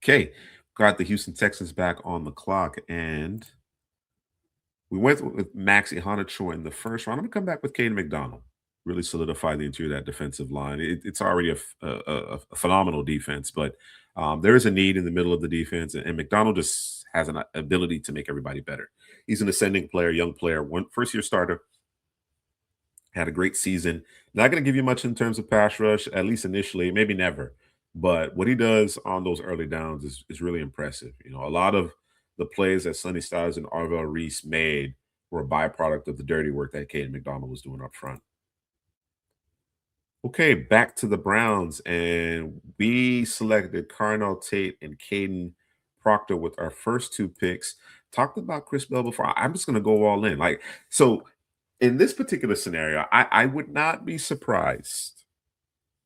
S1: Okay, got the Houston Texans back on the clock, and we went with Max Ihanacho in the first round. I'm going to come back with Caden McDonald. Really solidify the interior of that defensive line. It's already a phenomenal defense, but there is a need in the middle of the defense, and McDonald just has an ability to make everybody better. He's an ascending player, young player, one first-year starter, had a great season. Not going to give you much in terms of pass rush, at least initially, maybe never. But what he does on those early downs is really impressive. A lot of the plays that Sonny Styles and Arvell Reese made were a byproduct of the dirty work that Caden McDonald was doing up front. Okay, back to the Browns, and we selected Carnell Tate and Caden Proctor with our first two picks. Talked about Chris Bell before. I'm just going to go all in. So in this particular scenario, I would not be surprised,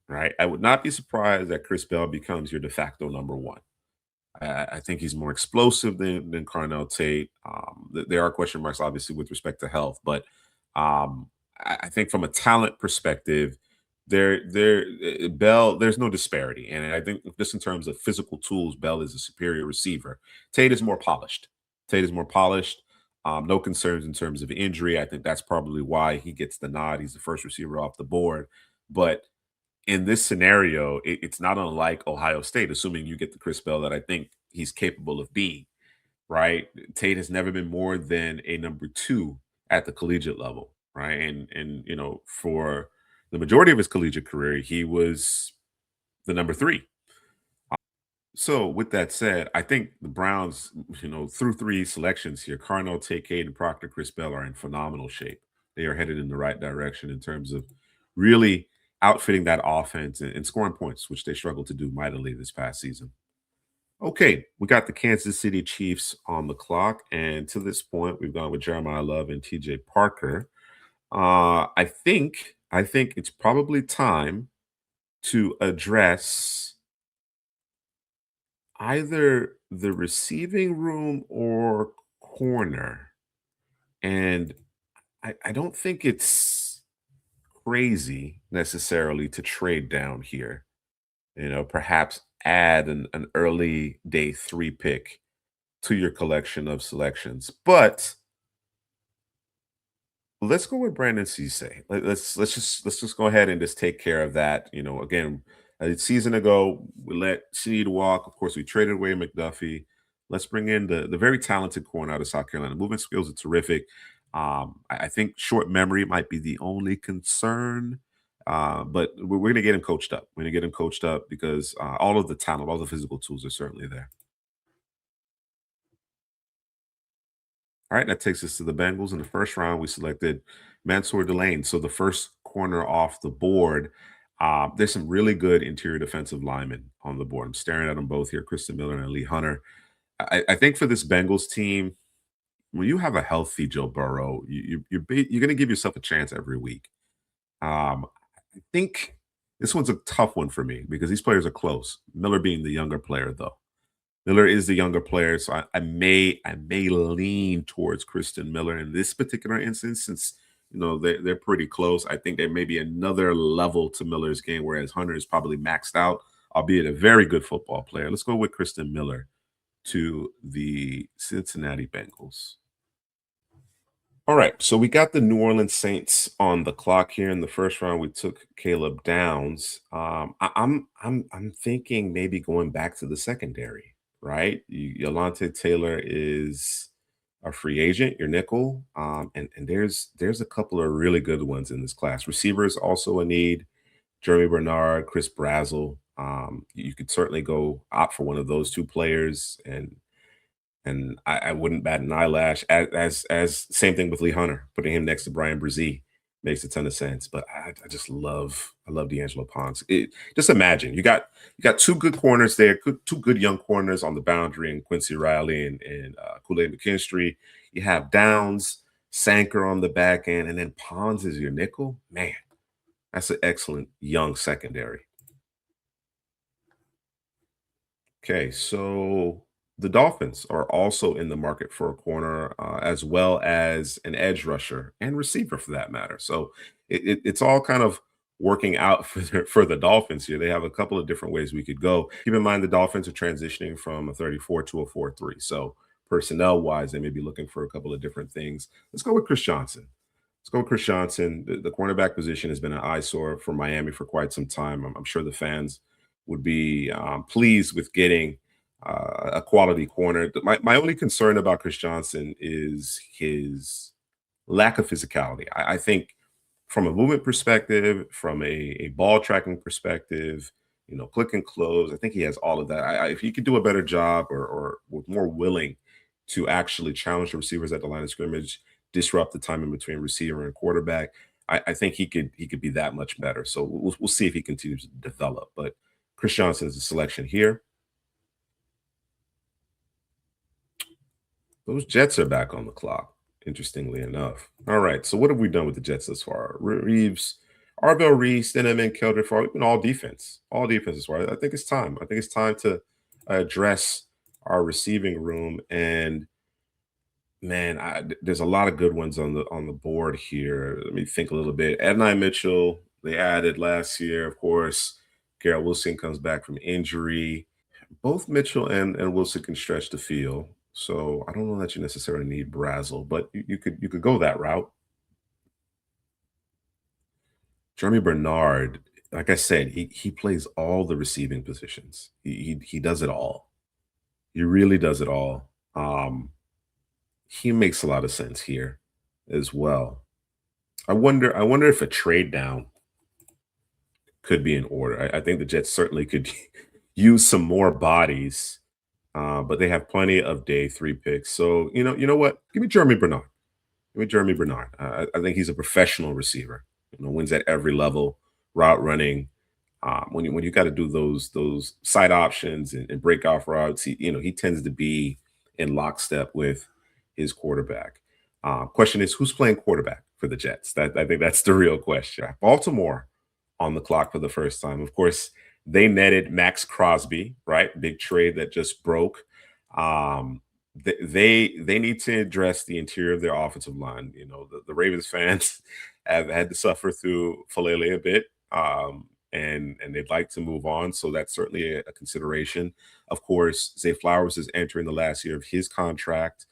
S1: right? I would not be surprised that Chris Bell becomes your de facto number one. I think he's more explosive than Carnell Tate. There are question marks, obviously, with respect to health, but I think from a talent perspective, Bell, there's no disparity, and I think just in terms of physical tools, Bell is a superior receiver. Tate is more polished. Tate is more polished. No concerns in terms of injury. I think that's probably why he gets the nod. He's the first receiver off the board, but in this scenario, it's not unlike Ohio State, assuming you get the Chris Bell that I think he's capable of being, right? Tate has never been more than a number two at the collegiate level, right? And for the majority of his collegiate career, he was the number three. So with that said, I think the Browns, through three selections here, Carnell, Tate, Caden Proctor, Chris Bell are in phenomenal shape. They are headed in the right direction in terms of really outfitting that offense and scoring points, which they struggled to do mightily this past season. Okay, we got the Kansas City Chiefs on the clock, and to this point, we've gone with Jeremiah Love and TJ Parker. I think it's probably time to address either the receiving room or corner. And I don't think it's crazy necessarily to trade down here. Perhaps add an early day three pick to your collection of selections. But let's go with Brandon Cisse. Let's just go ahead and just take care of that. Again, a season ago we let Snead walk. Of course, we traded away McDuffie. Let's bring in the very talented corner out of South Carolina. Movement skills are terrific. I think short memory might be the only concern, but we're going to get him coached up. We're going to get him coached up because all of the talent, all the physical tools are certainly there. All right, that takes us to the Bengals. In the first round, we selected Mansour Delane. So the first corner off the board. There's some really good interior defensive linemen on the board. I'm staring at them both here, Kristen Miller and Lee Hunter. I think for this Bengals team, when you have a healthy Joe Burrow, you're going to give yourself a chance every week. I think this one's a tough one for me because these players are close. Miller being the younger player, though. Miller is the younger player, so I may lean towards Kristen Miller in this particular instance, since they're pretty close. I think there may be another level to Miller's game, whereas Hunter is probably maxed out, albeit a very good football player. Let's go with Kristen Miller to the Cincinnati Bengals. All right, so we got the New Orleans Saints on the clock here. In the first round, we took Caleb Downs. I'm thinking maybe going back to the secondary, right? Yolante Taylor is a free agent, your nickel, and there's a couple of really good ones in this class. Receivers also a need. Jeremy Bernard, Chris Brazel. You could certainly go opt for one of those two players, and I wouldn't bat an eyelash. As same thing with Lee Hunter, putting him next to Brian Brzee makes a ton of sense. But I love D'Angelo Ponce. Just imagine you got two good corners there, two good young corners on the boundary, and Quincy Riley and Kool-Aid McKinstry. You have Downs, Sanker on the back end, and then Pons is your nickel. Man, that's an excellent young secondary. Okay, so the Dolphins are also in the market for a corner, as well as an edge rusher and receiver for that matter. So it's all kind of working out for the Dolphins here. They have a couple of different ways we could go. Keep in mind the Dolphins are transitioning from a 34 to a 4-3. So personnel wise, they may be looking for a couple of different things. Let's go with Chris Johnson. Let's go with Chris Johnson. The cornerback position has been an eyesore for Miami for quite some time. I'm sure the fans would be pleased with getting a quality corner. My only concern about Chris Johnson is his lack of physicality. I think from a movement perspective, from a ball tracking perspective, click and close, I think he has all of that. If he could do a better job or was more willing to actually challenge the receivers at the line of scrimmage, disrupt the time in between receiver and quarterback, I think he could be that much better. So we'll see if he continues to develop. But Chris Johnson is a selection here. Those Jets are back on the clock, interestingly enough. All right, so what have we done with the Jets thus far? Reeves, Arvell Reese, Denham, Kelder, far. We've been all defense as far. I think it's time. I think it's time to address our receiving room. And man, there's a lot of good ones on the board here. Let me think a little bit. Adonai Mitchell, they added last year, of course. Garrett Wilson comes back from injury. Both Mitchell and Wilson can stretch the field, so I don't know that you necessarily need Brazel, but you could go that route. Jeremy Bernard, like I said, he plays all the receiving positions. He does it all. He really does it all. He makes a lot of sense here as well. I wonder if a trade down could be in order. I think the Jets certainly could use some more bodies, but they have plenty of day three picks. So you know what? Give me Jeremy Bernard. Give me Jeremy Bernard. I think he's a professional receiver. Wins at every level, route running. When you got to do those side options and break off routes, he tends to be in lockstep with his quarterback. Question is, who's playing quarterback for the Jets? I think that's the real question. Baltimore on the clock for the first time. Of course, They netted Max Crosby, right? Big trade that just broke. Um, they need to address the interior of their offensive line. You know, the Ravens fans have had to suffer through Falele a bit, and they'd like to move on. So that's certainly a consideration. Of course, Zay Flowers is entering the last year of his contract.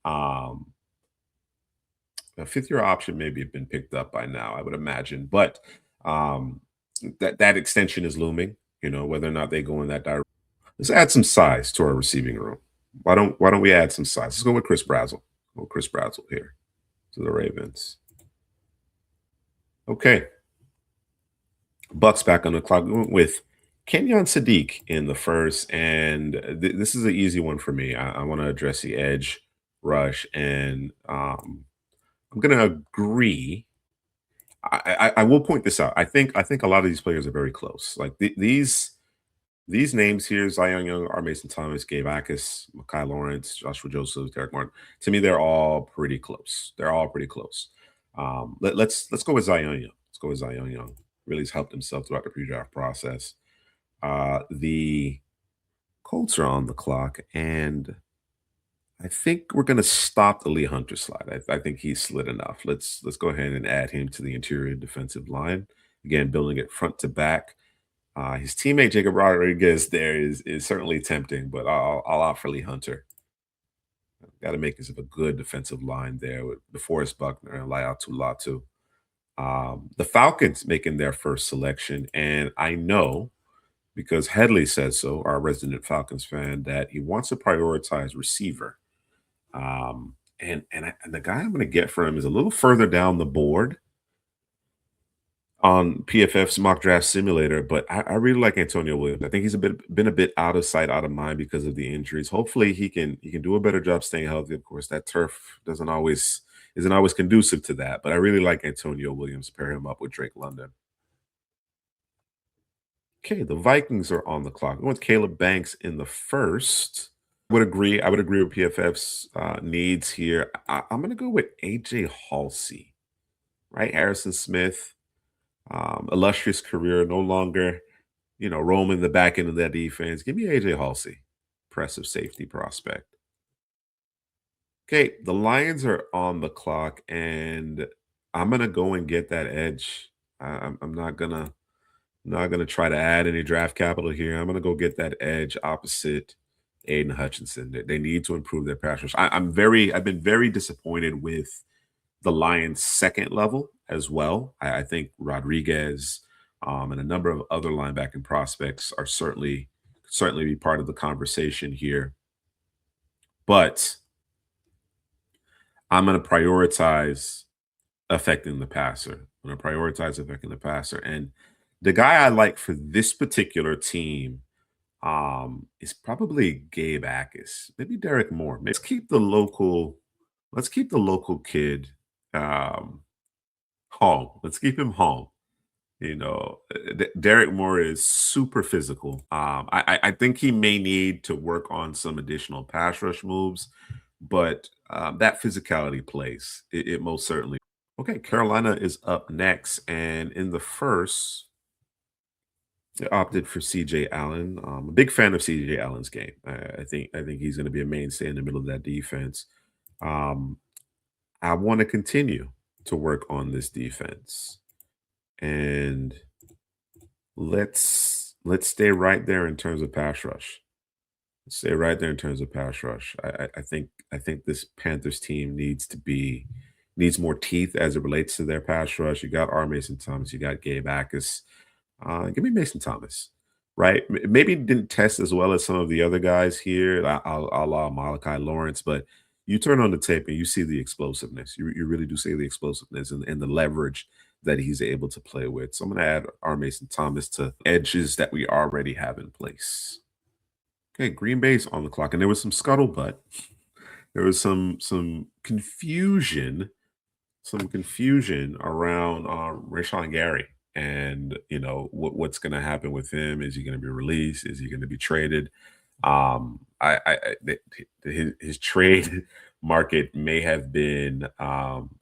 S1: Um, a fifth year option maybe have been picked up by now, I would imagine, but um, that extension is looming. You know, whether or not they go in that direction. Let's add some size to our receiving room. Why don't we add some size? Let's go with Chris Brazzle. Go with Chris Brazzle here to the Ravens. Okay, Bucks back on the clock. We went with Kenyon Sadiq in the first, and this is an easy one for me. I want to address the edge rush, and I'm going to agree. I will point this out. I think a lot of these players are very close. Like these names here, Zion Young, R. Mason Thomas, Gabe Akis, Makai Lawrence, Joshua Joseph, Derek Martin. To me, they're all pretty close. They're all pretty close. Let's go with Zion Young. Let's go with Zion Young. Really has helped himself throughout the pre-draft process. The Colts are on the clock, and I think we're going to stop the Lee Hunter slide. I think he's slid enough. Let's go ahead and add him to the interior defensive line. Again, building it front to back. His teammate Jacob Rodriguez there is certainly tempting, but I'll opt for Lee Hunter. Got to make this of a good defensive line there with DeForest Buckner and Laiatu Latu. The Falcons making their first selection, and I know because Headley says so, our resident Falcons fan, that he wants to prioritize receiver. And the guy I'm going to get for him is a little further down the board on PFF's mock draft simulator, but I really like Antonio Williams. I think he's been a bit out of sight, out of mind because of the injuries. Hopefully, he can do a better job staying healthy. Of course, that turf isn't always conducive to that, but I really like Antonio Williams. Pair him up with Drake London. Okay, the Vikings are on the clock. I went with Caleb Banks in the first. Would agree. I would agree with PFF's needs here. I'm going to go with AJ Halsey, right? Harrison Smith, illustrious career, no longer, roaming the back end of that defense. Give me AJ Halsey, impressive safety prospect. Okay, the Lions are on the clock, and I'm gonna go and get that edge. I'm not gonna try to add any draft capital here. I'm gonna go get that edge opposite Aiden Hutchinson. They need to improve their pass rush. I've been very disappointed with the Lions' second level as well. I think Rodriguez and a number of other linebacking prospects are certainly be part of the conversation here. But I'm going to prioritize affecting the passer. I'm going to prioritize affecting the passer. And the guy I like for this particular team is probably Gabe Akis, maybe Derek Moore. Let's keep the local kid um, home. Let's keep him home. Derek Moore is super physical. I think he may need to work on some additional pass rush moves, but that physicality plays. It most certainly. Okay, Carolina is up next, and in the first, they opted for CJ Allen. A big fan of CJ Allen's game. I think he's going to be a mainstay in the middle of that defense. Um, I want to continue to work on this defense, and let's stay right there in terms of pass rush. Stay right there in terms of pass rush. I think this Panthers team needs more teeth as it relates to their pass rush. You got R. Mason Thomas, you got Gabe Akis. Give me Mason Thomas, right? Maybe didn't test as well as some of the other guys here. I'll allow Malachi Lawrence, but you turn on the tape and you see the explosiveness. You really do see the explosiveness and the leverage that he's able to play with. So I'm going to add R. Mason Thomas to edges that we already have in place. Okay, Green Bay's on the clock, and there was some scuttlebutt. There was some confusion around Rashawn Gary, and what's going to happen with him. Is he going to be released? Is he going to be traded? His trade market may have been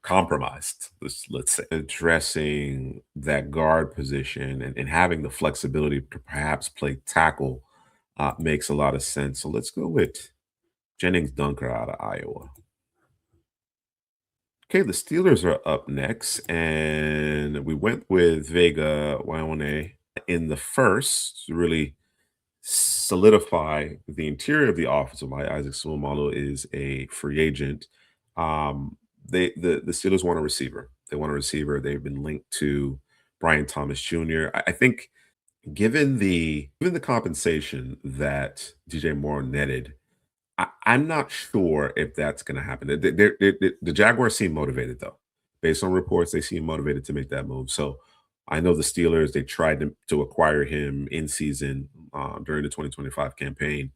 S1: compromised. Let's say addressing that guard position and having the flexibility to perhaps play tackle makes a lot of sense. So let's go with Jennings Dunker out of Iowa. Okay, the Steelers are up next, and we went with Vega Wyone in the first to really solidify the interior of the offensive line. Isaac Suomalo is a free agent. The Steelers want a receiver. They want a receiver. They've been linked to Brian Thomas Jr. I think given the compensation that DJ Moore netted, I'm not sure if that's going to happen. The Jaguars seem motivated, though. Based on reports, they seem motivated to make that move. So I know the Steelers, they tried to acquire him in season during the 2025 campaign.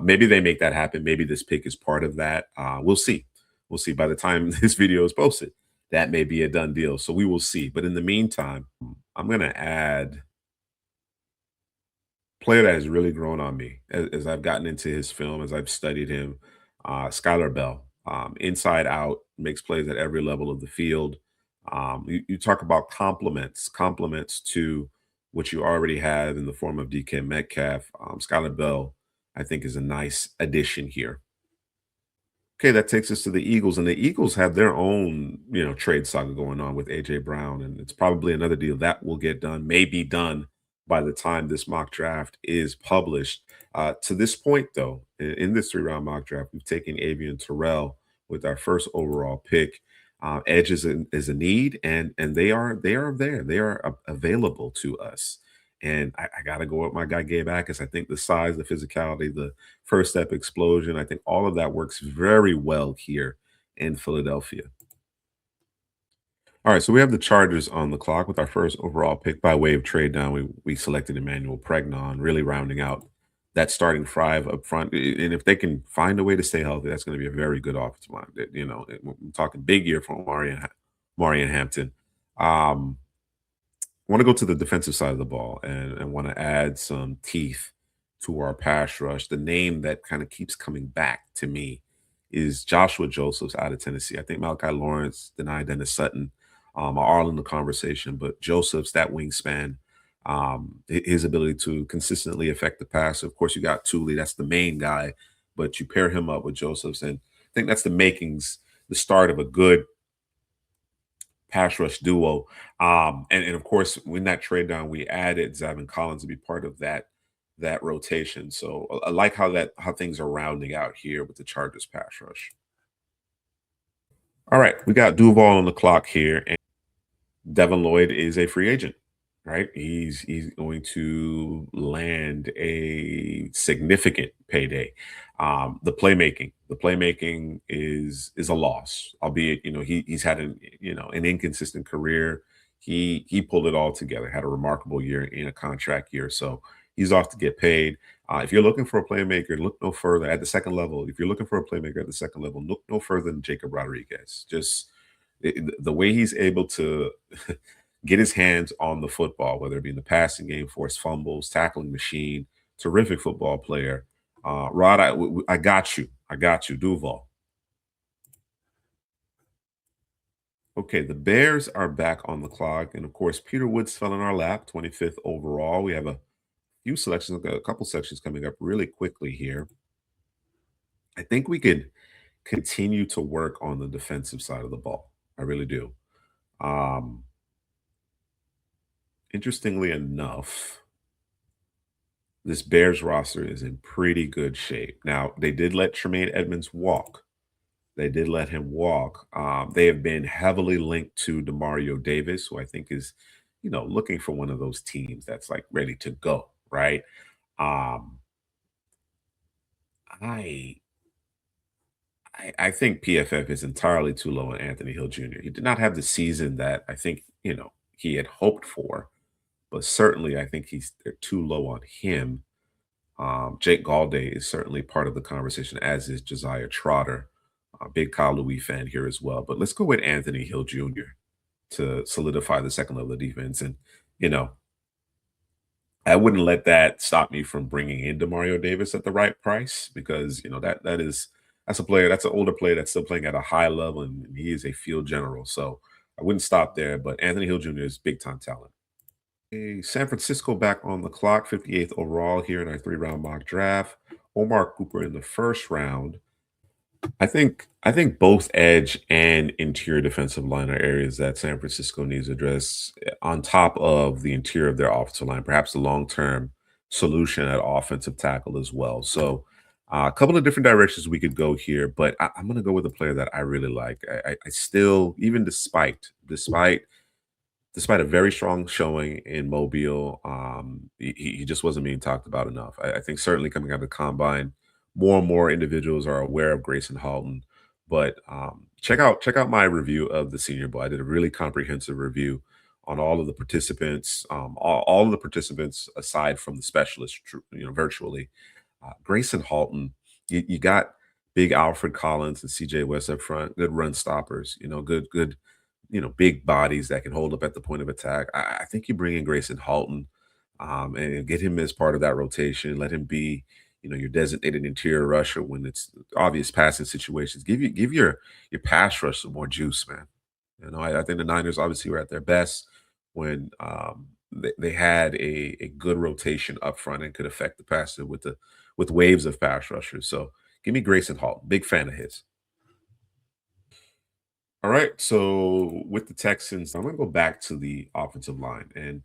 S1: Maybe they make that happen. Maybe this pick is part of that. We'll see. We'll see. By the time this video is posted, that may be a done deal. So we will see. But in the meantime, I'm going to add player that has really grown on me as I've gotten into his film, as I've studied him, Skylar Bell. Inside out, makes plays at every level of the field. You talk about compliments to what you already have in the form of DK Metcalf. Skylar Bell, I think, is a nice addition here. Okay, that takes us to the Eagles, and the Eagles have their own, trade saga going on with AJ Brown, and it's probably another deal that will get done, may be done by the time this mock draft is published. To this point, though, in this three-round mock draft, we've taken Avian Terrell with our first overall pick. Edge is a need, and they are there. They are available to us. And I got to go with my guy Gabe Akers. I think the size, the physicality, the first step explosion. I think all of that works very well here in Philadelphia. All right, so we have the Chargers on the clock with our first overall pick by way of trade down. We selected Emmanuel Pregnon, really rounding out that starting five up front. And if they can find a way to stay healthy, that's going to be a very good offensive line. I'm talking big year from Marion Hampton. Want to go to the defensive side of the ball and want to add some teeth to our pass rush. The name that kind of keeps coming back to me is Joshua Josephs out of Tennessee. I think Malachi Lawrence, denied Dennis Sutton are all in the conversation, but Josephs, that wingspan, his ability to consistently affect the pass. Of course, you got Thule, that's the main guy, but you pair him up with Josephs, and I think that's the start of a good pass rush duo. And of course, when that trade down, we added Zavin Collins to be part of that rotation. So I like how things are rounding out here with the Chargers pass rush. All right, we got Duval on the clock here, and Devin Lloyd is a free agent, right? He's going to land a significant payday. The playmaking is a loss, albeit he's had an inconsistent career. He pulled it all together, had a remarkable year in a contract year, so he's off to get paid. If you're looking for a playmaker, look no further at the second level. If you're looking for a playmaker at the second level, look no further than Jacob Rodriguez. Just the way he's able to get his hands on the football, whether it be in the passing game, force fumbles, tackling machine, terrific football player. Rod, I got you. I got you, Duval. Okay, the Bears are back on the clock. And of course, Peter Woods fell in our lap, 25th overall. We have a few selections, a couple sections coming up really quickly here. I think we could continue to work on the defensive side of the ball. I really do. Um, Interestingly enough, this Bears roster is in pretty good shape. Now, they did let Tremaine Edmonds walk. They did let him walk. They have been heavily linked to Demario Davis, who I think is, looking for one of those teams that's like ready to go, right? Um, I I think PFF is entirely too low on Anthony Hill Jr. He did not have the season that I think, he had hoped for, but certainly I think they're too low on him. Jake Galday is certainly part of the conversation, as is Josiah Trotter. A big Kyle Louis fan here as well. But let's go with Anthony Hill Jr. to solidify the second level of defense. And, you know, I wouldn't let that stop me from bringing in Demario Davis at the right price because, that is that's a player, that's an older player that's still playing at a high level, and he is a field general. So I wouldn't stop there, but Anthony Hill Jr. is big time talent. San Francisco back on the clock, 58th overall here in our three-round mock draft. Omar Cooper in the first round. I think both edge and interior defensive line are areas that San Francisco needs to address on top of the interior of their offensive line, perhaps a long-term solution at offensive tackle as well. So a couple of different directions we could go here, but I'm going to go with a player that I really like. I still, even despite a very strong showing in Mobile, he just wasn't being talked about enough. I think certainly coming out of the combine, more and more individuals are aware of Grayson Halton. But check out my review of the Senior Bowl. I did a really comprehensive review on all of the participants, all of the participants aside from the specialists, virtually. Grayson Halton, you got big Alfred Collins and CJ West up front, good run stoppers, good big bodies that can hold up at the point of attack. I think you bring in Grayson Halton and get him as part of that rotation. Let him be, your designated interior rusher when it's obvious passing situations. Give your pass rush some more juice, man. I think the Niners obviously were at their best when they had a good rotation up front and could affect the passer with waves of pass rushers. So give me Grayson Halton, big fan of his. All right. So with the Texans, I'm going to go back to the offensive line, and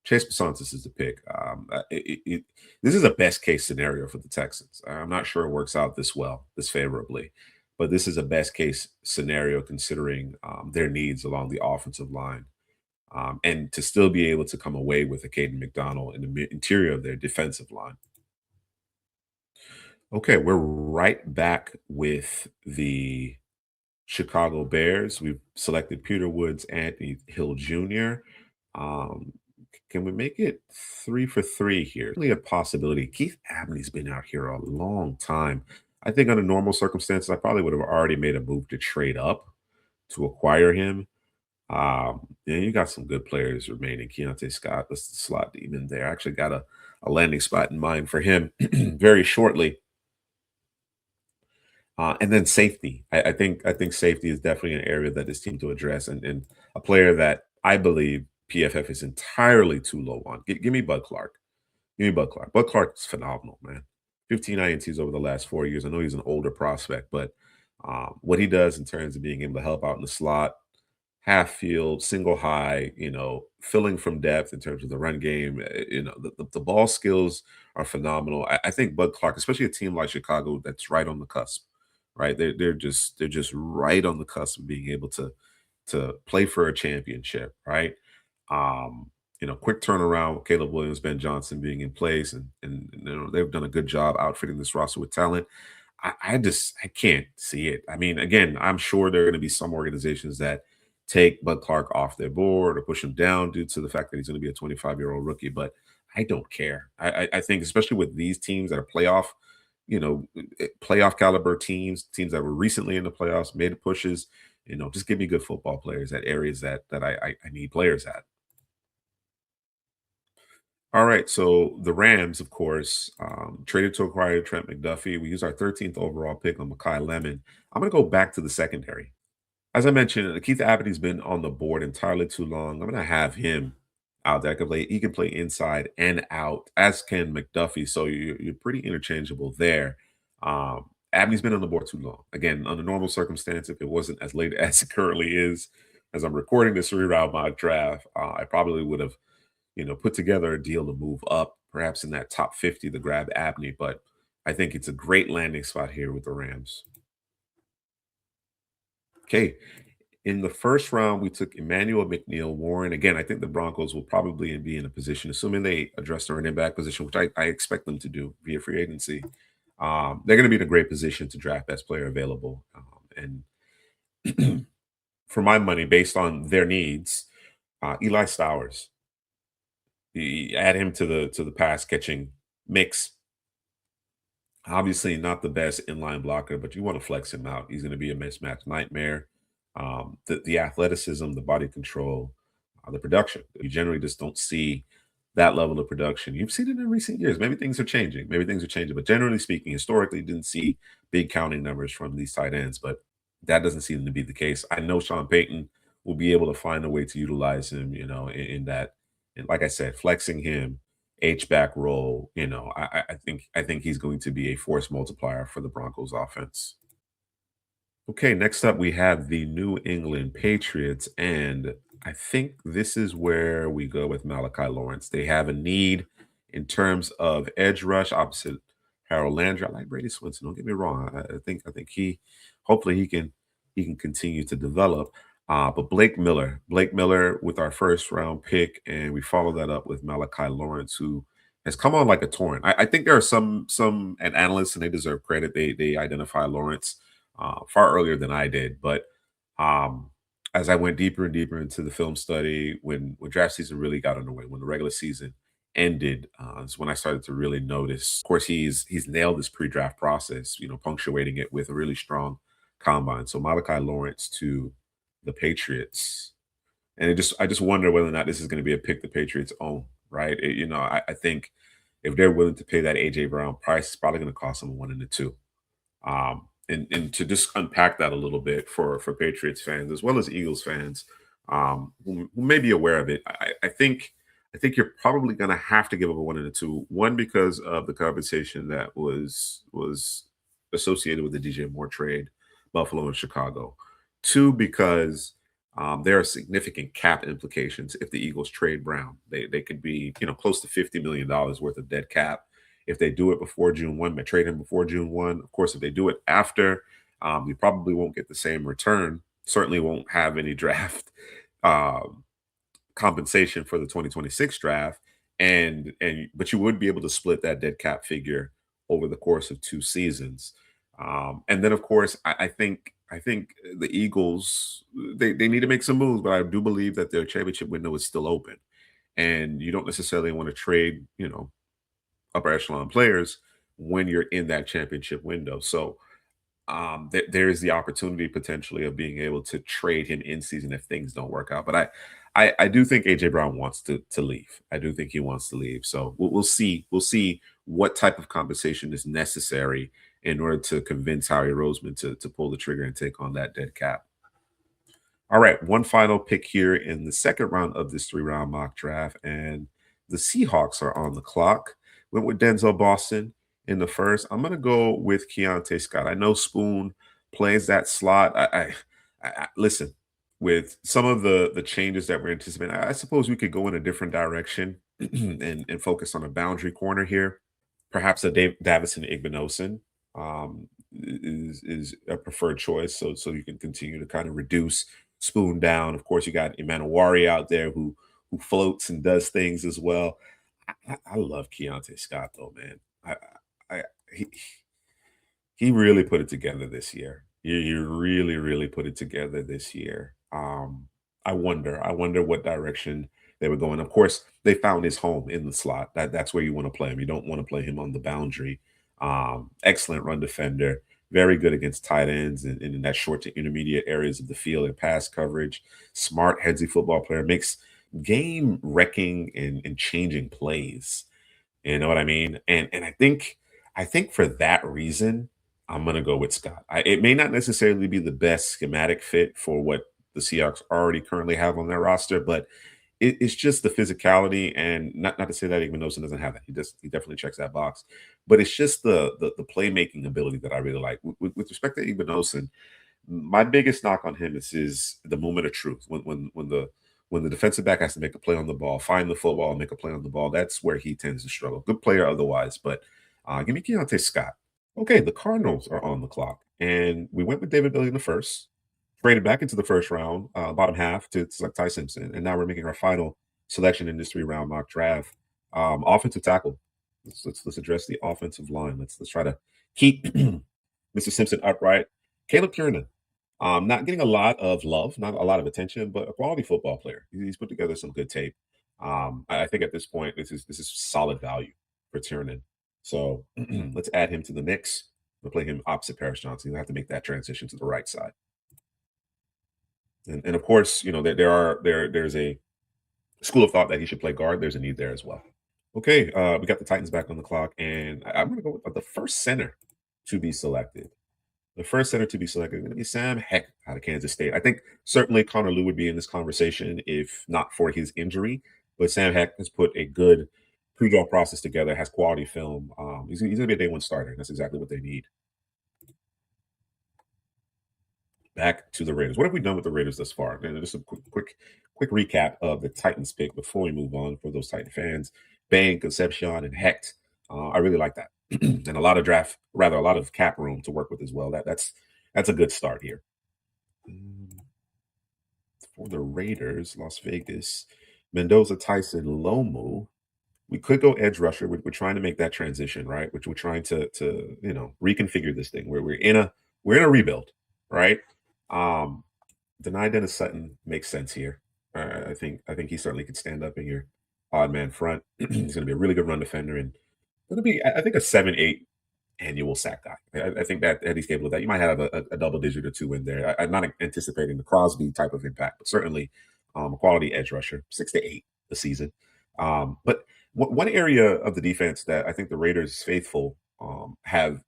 S1: Chase Pasantis is the pick. This is a best case scenario for the Texans. I'm not sure it works out this well, this favorably, but this is a best case scenario considering their needs along the offensive line, and to still be able to come away with a Caden McDonald in the interior of their defensive line. Okay, we're right back with the Chicago Bears. We've selected Peter Woods, Anthony Hill Jr. Um, can we make it 3 for 3 here? Really a possibility. Keith Abney's been out here a long time. I think under normal circumstances, I probably would have already made a move to trade up to acquire him. You got some good players remaining. Keontae Scott, that's the slot demon there. I actually got a landing spot in mind for him very shortly. And then safety. I think safety is definitely an area that this team to address, and a player that I believe PFF is entirely too low on. Give me Bud Clark. Give me Bud Clark. Bud Clark is phenomenal, man. 15 INTs over the last 4 years. I know he's an older prospect, but what he does in terms of being able to help out in the slot, half field, single high, filling from depth in terms of the run game. The ball skills are phenomenal. I think Bud Clark, especially a team like Chicago that's right on the cusp, right? They're just right on the cusp of being able to play for a championship, right? Quick turnaround, Caleb Williams, Ben Johnson being in place, and they've done a good job outfitting this roster with talent. I can't see it. I mean, again, I'm sure there are going to be some organizations that take Bud Clark off their board or push him down due to the fact that he's going to be a 25-year-old rookie, but I don't care. I think, especially with these teams that are playoff caliber teams that were recently in the playoffs, made pushes, just give me good football players at areas that I need players at. All right, so the Rams, of course, traded to acquire Trent McDuffie. We used our 13th overall pick on Makai Lemon. I'm going to go back to the secondary. As I mentioned, Keith Abney's been on the board entirely too long. I'm going to have him out there. He can play inside and out, as can McDuffie. So you're pretty interchangeable there. Abney's been on the board too long. Again, under normal circumstance, if it wasn't as late as it currently is, as I'm recording this three-round mock draft, I probably would have put together a deal to move up, perhaps in that top 50 to grab Abney. But I think it's a great landing spot here with the Rams. Okay. In the first round, we took Emmanuel McNeil Warren. Again, I think the Broncos will probably be in a position, assuming they address the running back position, which I expect them to do via free agency. They're going to be in a great position to draft best player available. And for my money, based on their needs, Eli Stowers, add him to the pass catching mix. Obviously, not the best inline blocker, but you want to flex him out. He's going to be a mismatch nightmare. The athleticism, the body control, the production. You generally just don't see that level of production. You've seen it in recent years. Maybe things are changing. Maybe things are changing. But generally speaking, historically, didn't see big counting numbers from these tight ends. But that doesn't seem to be the case. I know Sean Payton will be able to find a way to utilize him, in that, and like I said, flexing him H back role. I think he's going to be a force multiplier for the Broncos offense. Okay, next up we have the New England Patriots, and I think this is where we go with Malachi Lawrence. They have a need in terms of edge rush opposite Harold Landry. I like Brady Swinson. Don't get me wrong. I think he, hopefully he can continue to develop. But Blake Miller with our first round pick, and we follow that up with Malachi Lawrence, who has come on like a torrent. I think there are some and analysts, and they deserve credit. They identify Lawrence far earlier than I did. But um, as I went deeper and deeper into the film study, when draft season really got underway, when the regular season ended, is when I started to really notice. Of course, he's nailed this pre-draft process, punctuating it with a really strong combine. So Malachi Lawrence to the Patriots, and I just wonder whether or not this is going to be a pick the Patriots own, right? I think if they're willing to pay that AJ Brown price, it's probably going to cost them a one and a two. And to just unpack that a little bit for Patriots fans as well as Eagles fans, who may be aware of it, I think you're probably going to have to give up a one and a two. One, because of the compensation that was associated with the DJ Moore trade, Buffalo and Chicago. Two, because there are significant cap implications if the Eagles trade Brown. They could be close to $50 million worth of dead cap if they do it before June 1, they trade him before June 1. Of course, if they do it after, you probably won't get the same return. Certainly won't have any draft um, compensation for the 2026 draft. And but you would be able to split that dead cap figure over the course of two seasons. And then of course, I think the Eagles they need to make some moves, but I do believe that their championship window is still open. And you don't necessarily want to trade, upper echelon players when you're in that championship window. So there is the opportunity potentially of being able to trade him in season if things don't work out. But I do think AJ Brown wants to leave. I do think he wants to leave. So we'll see. We'll see what type of compensation is necessary in order to convince Howie Roseman to pull the trigger and take on that dead cap. All right, one final pick here in the second round of this three-round mock draft, and the Seahawks are on the clock. Went with Denzel Boston in the first. I'm going to go with Keontae Scott. I know Spoon plays that slot. Listen, with some of the changes that we're anticipating, I suppose we could go in a different direction and focus on a boundary corner here. Perhaps a Davison Igbinosun is a preferred choice, so you can continue to kind of reduce Spoon down. Of course, you got Emanuwari out there who floats and does things as well. I love Keontae Scott though, man. I he he really put it together this year. He really, really put it together this year. I wonder what direction they were going. Of course, they found his home in the slot. That's where you want to play him. You don't want to play him on the boundary. Excellent run defender, very good against tight ends and in that short to intermediate areas of the field and pass coverage. Smart, headsy football player, makes game wrecking and changing plays. You know what I mean? And I think for that reason, I'm gonna go with Scott. It may not necessarily be the best schematic fit for what the Seahawks already currently have on their roster, but it's just the physicality, and not to say that even Nosen doesn't have that. He definitely checks that box. But it's just the playmaking ability that I really like. With respect to Igbenogson, my biggest knock on him is the moment of truth. When the defensive back has to make a play on the ball, find the football, and make a play on the ball, that's where he tends to struggle. Good player otherwise, but give me Keontae Scott. Okay, the Cardinals are on the clock, and we went with David Bailey in the first, traded back into the first round, bottom half to select Ty Simpson, and now we're making our final selection in this three-round mock draft. Offensive tackle. Let's address the offensive line. Let's try to keep Mr. Simpson upright. Caleb Kiernan, not getting a lot of love, not a lot of attention, but a quality football player. He's put together some good tape. I think at this point, this is solid value for Tiernan. So let's add him to the mix. We'll play him opposite Paris Johnson. He'll have to make that transition to the right side. And of course, there's a school of thought that he should play guard. There's a need there as well. Okay, we got the Titans back on the clock, and I'm going to go with the first center to be selected. The first center to be selected is going to be Sam Heck out of Kansas State. I think certainly Connor Lew would be in this conversation if not for his injury, but Sam Heck has put a good pre-draft process together, has quality film. He's going to be a day one starter, and that's exactly what they need. Back to the Raiders. What have we done with the Raiders thus far? And just a quick recap of the Titans pick before we move on for those Titan fans. Bang, Concepcion, and Hecht. I really like that, and a lot of cap room to work with as well. That's a good start here. For the Raiders, Las Vegas, Mendoza, Tyson, Lomu. We could go edge rusher. We're trying to make that transition, right? Which we're trying to reconfigure this thing. Where we're in a rebuild, right? Um, Deny Dennis Sutton makes sense here. I think he certainly could stand up in your odd man front. He's going to be a really good run defender and going to be, I think, a 7-8 annual sack guy. I think that he's capable of that. You might have a double digit or two in there. I'm not anticipating the Crosby type of impact, but certainly a quality edge rusher, 6 to 8 a season. But one area of the defense that I think the Raiders faithful have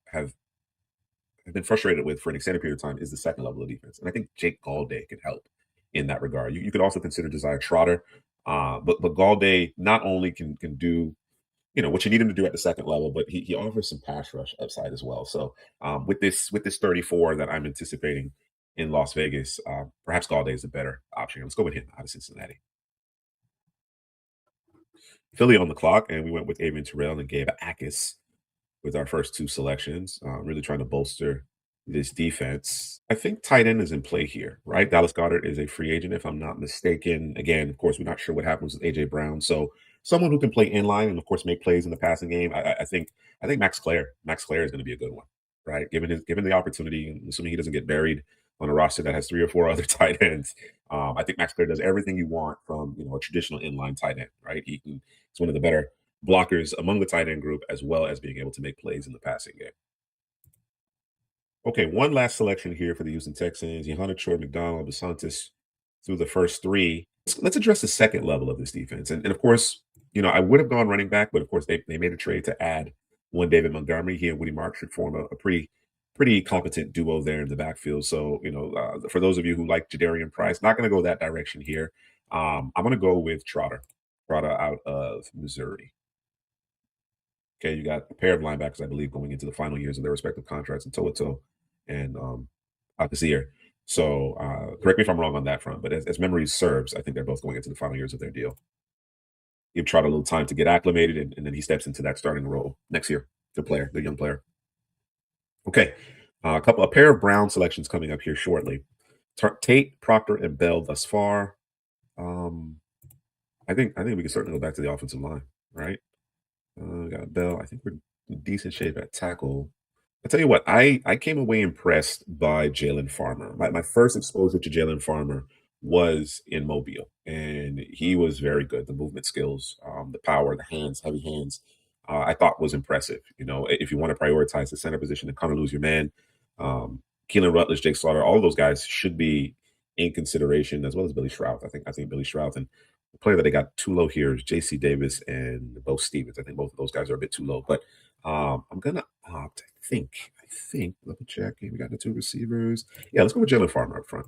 S1: been frustrated with for an extended period of time is the second level of defense. And I think Jake Galday could help in that regard. You could also consider Desire Trotter. But Galday not only can do what you need him to do at the second level, but he offers some pass rush upside as well. So with this 34 that I'm anticipating in Las Vegas, perhaps Galday is a better option. Let's go with him out of Cincinnati. Philly on the clock, and we went with Avian Terrell and Gabe Akis with our first two selections, really trying to bolster this defense. I think tight end is in play here, right? Dallas Goddard is a free agent, if I'm not mistaken. Again, of course, we're not sure what happens with AJ Brown. So someone who can play in line and, of course, make plays in the passing game. I think Max Clare is going to be a good one, right? Given the opportunity, and assuming he doesn't get buried on a roster that has three or four other tight ends. I think Max Clare does everything you want from a traditional inline tight end, right? He's one of the better blockers among the tight end group, as well as being able to make plays in the passing game. Okay, one last selection here for the Houston Texans. Johanna Chord, McDonald, DeSantis through the first three. Let's address the second level of this defense. And of course, I would have gone running back, but of course they made a trade to add one David Montgomery. He and Woody Mark should form a pretty competent duo there in the backfield. So, for those of you who like Jadarian Price, not going to go that direction here. I'm going to go with Trotter out of Missouri. Okay, you got a pair of linebackers, I believe, going into the final years of their respective contracts, and To'o and Alcazier. So correct me if I'm wrong on that front, but as memory serves, I think they're both going into the final years of their deal. Give Trout a little time to get acclimated, and then he steps into that starting role next year. The young player. Okay, a pair of Brown selections coming up here shortly. Tate, Proctor, and Bell thus far. Um, I think we can certainly go back to the offensive line, right? We got Bell. I think we're in decent shape at tackle. I tell you what, I came away impressed by Jalen Farmer. My first exposure to Jalen Farmer was in Mobile, and he was very good. The movement skills, the power, the hands, heavy hands, I thought was impressive. If you want to prioritize the center position and kind of lose your man, Keelan Rutledge, Jake Slaughter, all of those guys should be in consideration, as well as Billy Shroud. I think Billy Shroud, and the player that they got too low here is J.C. Davis and Bo Stevens. I think both of those guys are a bit too low, but I'm gonna opt. I think. Let me check. We got the two receivers. Yeah, let's go with Jalen Farmer up front.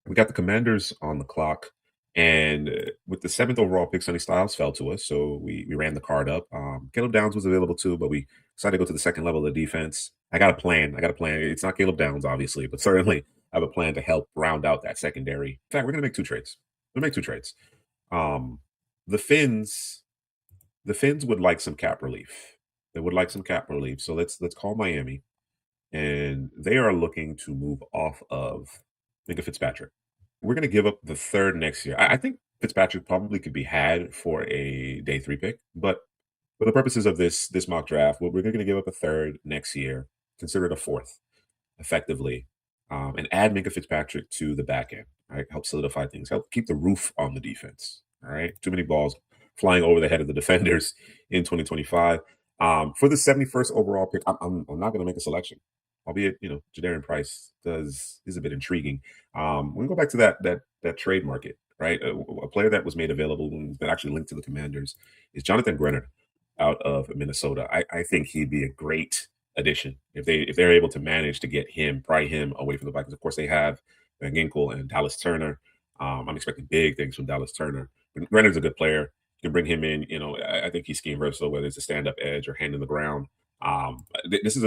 S1: We got the Commanders on the clock, and with the seventh overall pick, Sonny Styles fell to us, so we ran the card up. Caleb Downs was available too, but we decided to go to the second level of defense. I got a plan. It's not Caleb Downs, obviously, but certainly I have a plan to help round out that secondary. In fact, we're gonna make two trades. We'll make two trades. Um, the Finns, the Finns would like some cap relief. They would like some cap relief. So let's call Miami, and they are looking to move off of Minka Fitzpatrick. We're going to give up the third next year. I think Fitzpatrick probably could be had for a day three pick, but for the purposes of this mock draft, we're going to give up a third next year, consider it a fourth, effectively, and add Minka Fitzpatrick to the back end. Right, help solidify things, help keep the roof on the defense. All right, too many balls flying over the head of the defenders in 2025. For the 71st overall pick, I'm not going to make a selection, albeit Jadarian Price is a bit intriguing. We're gonna go back to that trade market. right? A player that was made available and has been actually linked to the Commanders is Jonathan Grenard out of Minnesota. I think he'd be a great addition if they're able to manage to get him, pry him away from the Vikings. Of course, they have Van Ginkel and Dallas Turner. I'm expecting big things from Dallas Turner. But Grenard's a good player. You can bring him in. I think he's scheme versatile, whether it's a stand up edge or hand in the ground. This is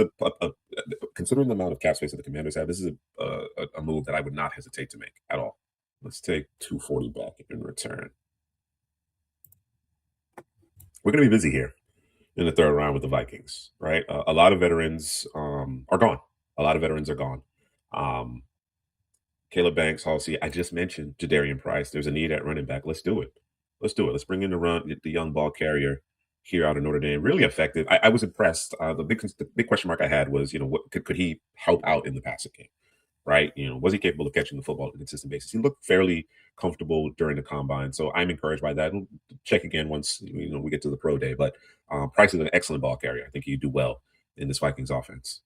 S1: considering the amount of cap space that the Commanders have. This is a move that I would not hesitate to make at all. Let's take 240 back in return. We're going to be busy here in the third round with the Vikings, right? A lot of veterans are gone. A lot of veterans are gone. Um, Caleb Banks, Halsey. I just mentioned Jadarian Price. There's a need at running back. Let's do it. Let's do it. Let's bring in the young ball carrier here out of Notre Dame. Really effective. I was impressed. The big question mark I had was, what could he help out in the passing game? Right? Was he capable of catching the football on a consistent basis? He looked fairly comfortable during the combine, so I'm encouraged by that. We'll check again once we get to the pro day. But Price is an excellent ball carrier. I think he'd do well in this Vikings offense.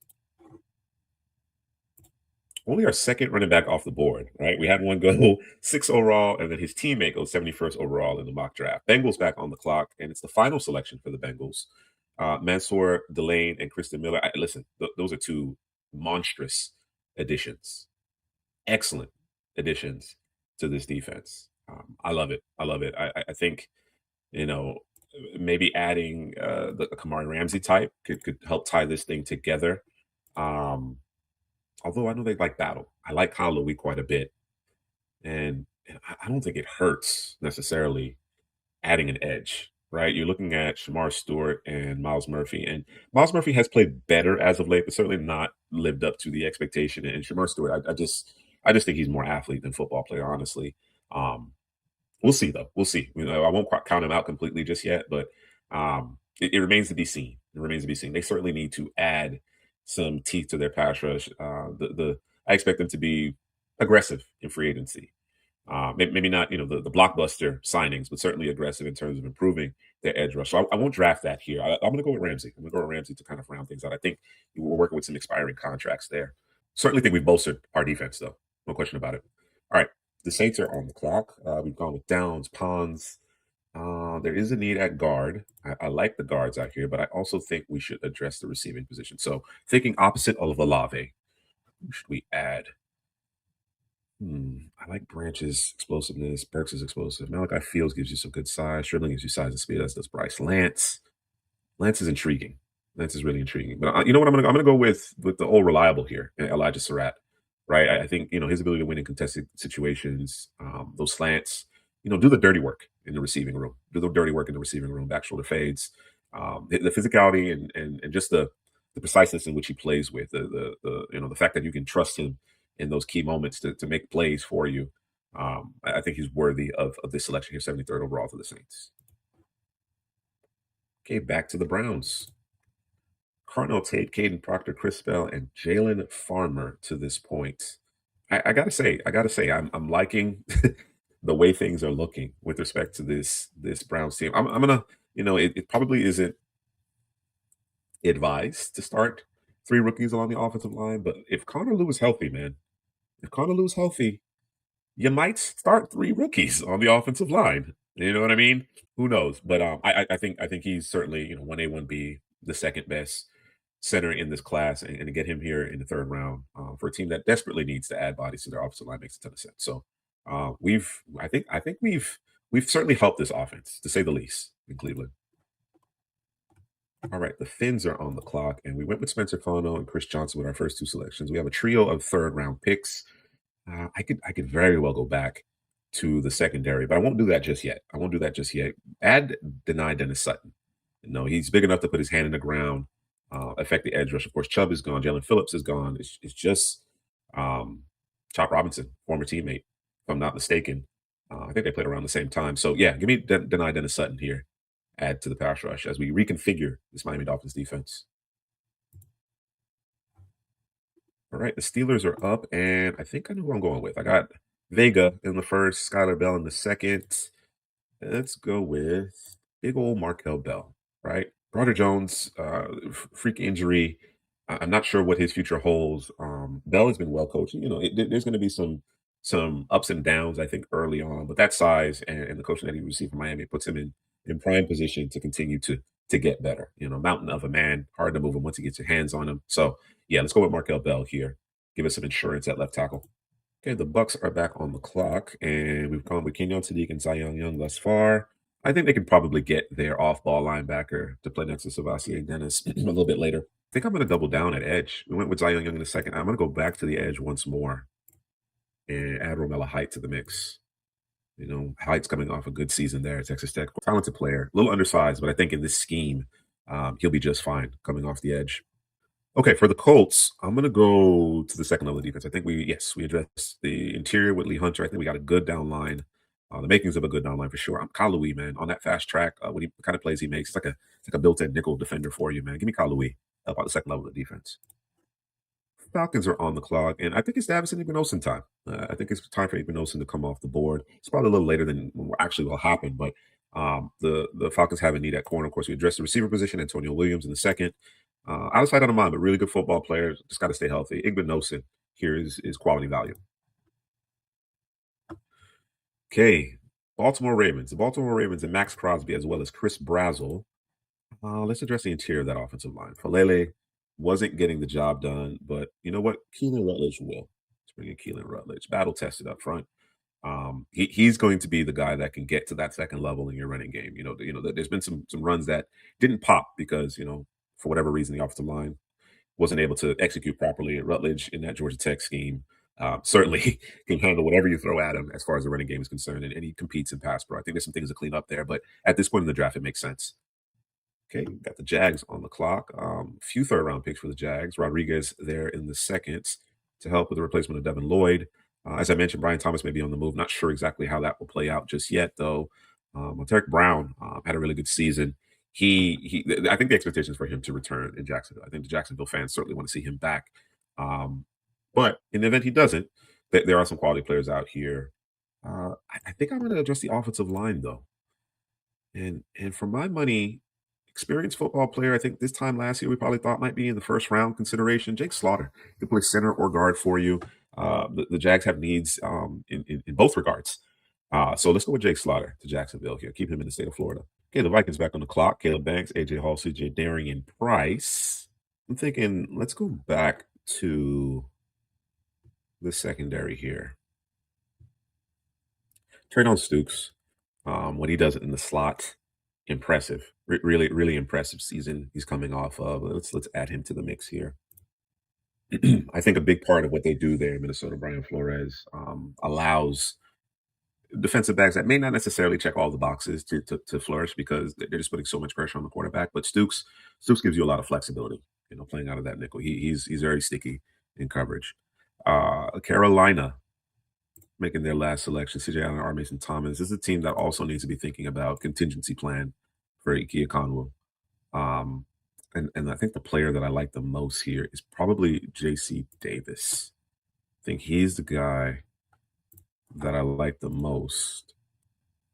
S1: Only our second running back off the board, right? We had one go 6 overall, and then his teammate goes 71st overall in the mock draft. Bengals back on the clock, and it's the final selection for the Bengals. Mansour, Delane, and Kristen Miller. Listen, those are two monstrous additions, excellent additions to this defense. I love it. I love it. I think you know maybe adding the Kamari Ramsey type could help tie this thing together. Um, Although I know they like battle. I like Kyle Louis quite a bit, and I don't think it hurts necessarily adding an edge, right? You're looking at Shamar Stewart and Miles Murphy, and Miles Murphy has played better as of late, but certainly not lived up to the expectation. And Shamar Stewart, I just think he's more athlete than football player, honestly. Um, we'll see though. We'll see. I won't count him out completely just yet, but it remains to be seen. It remains to be seen. They certainly need to add some teeth to their pass rush. I expect them to be aggressive in free agency. Maybe not, the blockbuster signings, but certainly aggressive in terms of improving their edge rush. So I won't draft that here. I'm going to go with Ramsey. I'm going to go with Ramsey to kind of round things out. I think we're working with some expiring contracts there. Certainly think we've bolstered our defense, though. No question about it. All right. The Saints are on the clock. We've gone with Downs, Pons. There is a need at guard. I like the guards out here, but I also think we should address the receiving position. So thinking opposite of Olave, who should we add? I like Branch's explosiveness. Burks is explosive. Malachi Fields gives you some good size. Shriveling gives you size and speed. As does Bryce. Lance is intriguing. Lance is really intriguing. But you know what? I'm gonna go with the old reliable here, Elijah Surratt. Right? I think his ability to win in contested situations, those slants, do the dirty work in the receiving room. Do the dirty work in the receiving room. Back shoulder fades, the physicality and just the preciseness in which he plays with the fact that you can trust him in those key moments to make plays for you. I think he's worthy of this selection here, 73rd overall to the Saints. Okay, back to the Browns. Carnell Tate, Caden Proctor, Chris Bell, and Jalen Farmer to this point. I gotta say, I'm liking the way things are looking with respect to this Browns team. I'm gonna, it probably isn't advised to start three rookies along the offensive line, but if Connor Lew is healthy, man, if Connor Lew's healthy, you might start three rookies on the offensive line. You know what I mean? Who knows? But I think he's certainly 1A 1B, the second best center in this class, and to get him here in the third round for a team that desperately needs to add bodies to their offensive line makes a ton of sense. So I think we've certainly helped this offense to say the least in Cleveland. All right, the Finns are on the clock, and we went with Spencer Fono and Chris Johnson with our first two selections. We have a trio of third round picks. I could very well go back to the secondary, but I won't do that just yet. I won't do that just yet. Add deny Dennis Sutton. No, he's big enough to put his hand in the ground, affect the edge rush. Of course, Chubb is gone. Jalen Phillips is gone. It's just Chop Robinson, former teammate, if I'm not mistaken. I think they played around the same time. So yeah, give me deny Dennis Sutton here. Add to the pass rush as we reconfigure this Miami Dolphins defense. All right, the Steelers are up, and I think I know who I'm going with. I got Vega in the first, Skylar Bell in the second. Let's go with big old Markel Bell, right? Broderick Jones, freak injury. I'm not sure what his future holds. Bell has been well coached. There's going to be some some ups and downs, I think, early on, but that size and the coaching that he received from Miami puts him in prime position to continue to get better. Mountain of a man, hard to move him once you get your hands on him. So yeah, let's go with Markel Bell here. Give us some insurance at left tackle. Okay, the Bucks are back on the clock, and we've gone with Kenyon Sadiq and Zion Young thus far. I think they can probably get their off-ball linebacker to play next to Sebastian Dennis a little bit later. I think I'm going to double down at edge. We went with Zion Young in a second. I'm going to go back to the edge once more and add Romella Height to the mix. Height's coming off a good season there at Texas Tech. Talented player, a little undersized, but I think in this scheme, he'll be just fine coming off the edge. Okay, for the Colts, I'm gonna go to the second level of defense. I think we addressed the interior with Lee Hunter. I think we got a good down line, the makings of a good down line for sure. I'm Kyle Louis, man, on that fast track. The kind of plays he makes, it's like a built-in nickel defender for you, man. Give me Kyle Louis up on the second level of defense. Falcons are on the clock, and I think it's Davison Igbenogson time. I think it's time for Igbenogson to come off the board. It's probably a little later than what actually will happen, but the Falcons have a need at corner. Of course, we addressed the receiver position, Antonio Williams in the second. Out of sight, out of mind, but really good football players. Just got to stay healthy. Igbenogson here is quality value. Okay, Baltimore Ravens. The Baltimore Ravens and Maxx Crosby as well as Chris Brazzell. Let's address the interior of that offensive line. Falele wasn't getting the job done, but you know what? Keelan Rutledge will. Let's bring in Keelan Rutledge. Battle tested up front. He's going to be the guy that can get to that second level in your running game. There's been some runs that didn't pop because for whatever reason the offensive line wasn't able to execute properly. And Rutledge in that Georgia Tech scheme certainly can handle whatever you throw at him as far as the running game is concerned, and he competes in pass pro. I think there's some things to clean up there, but at this point in the draft, it makes sense. Okay, we got the Jags on the clock. Few third round picks for the Jags. Rodriguez there in the second to help with the replacement of Devin Lloyd. As I mentioned, Brian Thomas may be on the move. Not sure exactly how that will play out just yet, though. Tarek Brown had a really good season. I think the expectations for him to return in Jacksonville. I think the Jacksonville fans certainly want to see him back. But in the event he doesn't, there are some quality players out here. I think I'm going to address the offensive line though. And for my money, experienced football player, I think this time last year we probably thought might be in the first round consideration. Jake Slaughter can play center or guard for you. The Jags have needs in both regards. So let's go with Jake Slaughter to Jacksonville here. Keep him in the state of Florida. Okay, the Vikings back on the clock. Caleb Banks, AJ Hall, CJ Darian Price. I'm thinking let's go back to the secondary here. Traydon Stukes, what he does in the slot, impressive. Really, really impressive season he's coming off of. Let's add him to the mix here. I think a big part of what they do there in Minnesota, Brian Flores, allows defensive backs that may not necessarily check all the boxes to flourish because they're just putting so much pressure on the quarterback. But Stooks gives you a lot of flexibility, playing out of that nickel. He's very sticky in coverage. Carolina making their last selection, CJ Allen, R. Mason Thomas. This is a team that also needs to be thinking about contingency plan for Ike Ekwonu. And I think the player that I like the most here is probably JC Davis. I think he's the guy that I like the most.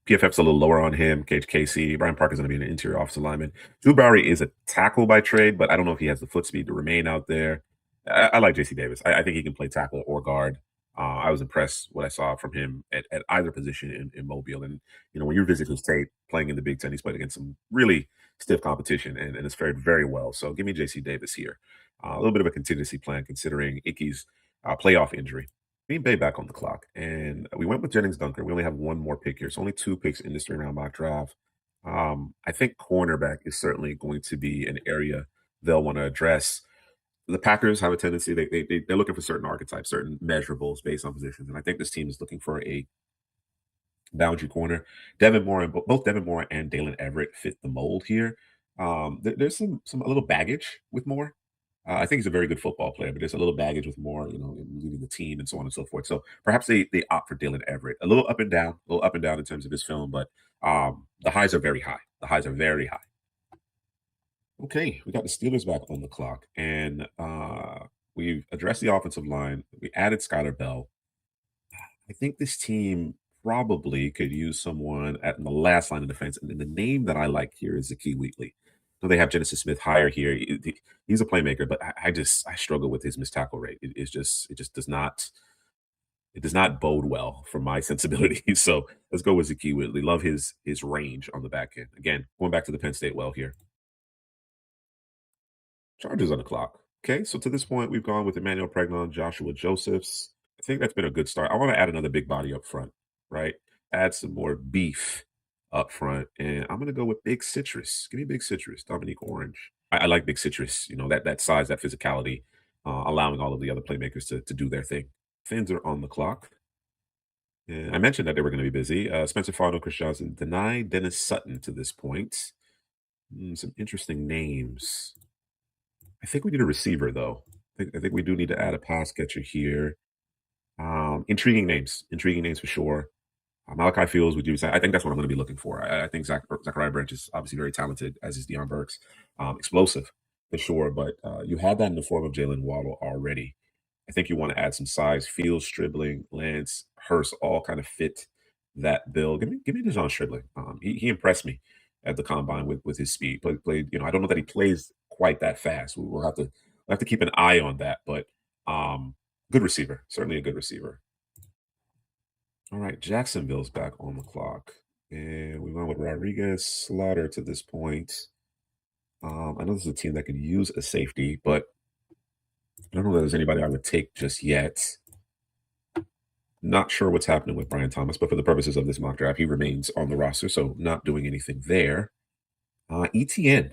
S1: PFF's a little lower on him. Casey. Brian Parker's going to be an interior offensive lineman. Drew Bowery is a tackle by trade, but I don't know if he has the foot speed to remain out there. I like JC Davis. I think he can play tackle or guard. I was impressed what I saw from him at either position in Mobile. And, when you visit his tape playing in the Big Ten, he's played against some really stiff competition and it's fared very well. So give me JC Davis here. A little bit of a contingency plan considering Ike's playoff injury. Green Bay back on the clock. And we went with Jennings Dunker. We only have one more pick here. So only two picks in this 3-round mock draft. I think cornerback is certainly going to be an area they'll want to address. The Packers have a tendency, they're looking for certain archetypes, certain measurables based on positions. And I think this team is looking for a boundary corner. Both Devin Moore and Dalen Everett fit the mold here. There's some a little baggage with Moore. I think he's a very good football player, but there's a little baggage with Moore, leading the team and so on and so forth. So perhaps they opt for Dalen Everett. A little up and down in terms of his film, but the highs are very high. The highs are very high. Okay, we got the Steelers back on the clock, and we've addressed the offensive line. We added Skylar Bell. I think this team probably could use someone at the last line of defense, and the name that I like here is Zakee Wheatley. So they have Genesis Smith higher here. He's a playmaker, but I struggle with his missed tackle rate. It just does not it does not bode well for my sensibilities. So let's go with Zaki Whitley. Love his range on the back end. Again, going back to the Penn State well here. Chargers on the clock. Okay, so to this point, we've gone with Emmanuel Pregnon, Joshua Josephs. I think that's been a good start. I want to add another big body up front, right? Add some more beef up front, and I'm going to go with Big Citrus. Give me Big Citrus, Dominique Orange. I like Big Citrus. You know that size, that physicality, allowing all of the other playmakers to do their thing. Fins are on the clock. And I mentioned that they were going to be busy. Spencer Farno, Chris Johnson, Denai Dennis Sutton to this point. Some interesting names. I think we need a receiver, though. I think we do need to add a pass catcher here. Intriguing names for sure. Malachi Fields would do. I think that's what I'm going to be looking for. I think Zachariah Branch is obviously very talented, as is Deion Burks. Explosive for sure, but you had that in the form of Jalen Waddle already. I think you want to add some size. Fields, Stribling, Lance, Hurst all kind of fit that bill. Give me Dejon Stribling. He impressed me at the combine with his speed. Played, I don't know that he plays quite that fast. We'll have to keep an eye on that, but good receiver, certainly a good receiver. All right, Jacksonville's back on the clock, and we went with Rodriguez Slaughter to this point. I know this is a team that could use a safety, but I don't know that there's anybody I would take just yet. Not sure what's happening with Brian Thomas, but for the purposes of this mock draft, he remains on the roster, so not doing anything there. ETN.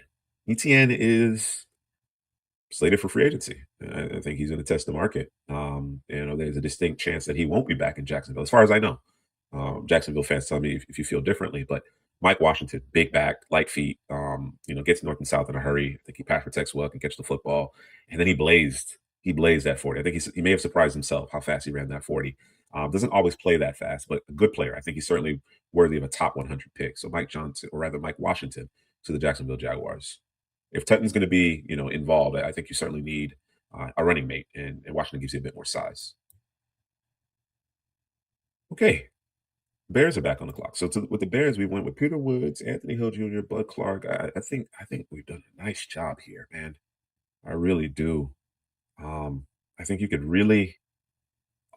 S1: ETN is slated for free agency. I think he's going to test the market. There's a distinct chance that he won't be back in Jacksonville, as far as I know. Jacksonville fans tell me if you feel differently, but Mike Washington, big back, light feet, gets north and south in a hurry. I think he pass protects well, can catch the football, and then he blazed. He blazed that 40. I think he may have surprised himself how fast he ran that 40. Doesn't always play that fast, but a good player. I think he's certainly worthy of a top 100 pick. So Mike Washington to the Jacksonville Jaguars. If Tutton's going to be, involved, I think you certainly need a running mate, and Washington gives you a bit more size. Okay, Bears are back on the clock. So with the Bears, we went with Peter Woods, Anthony Hill Jr., Bud Clark. I think we've done a nice job here, man. I really do. I think you could really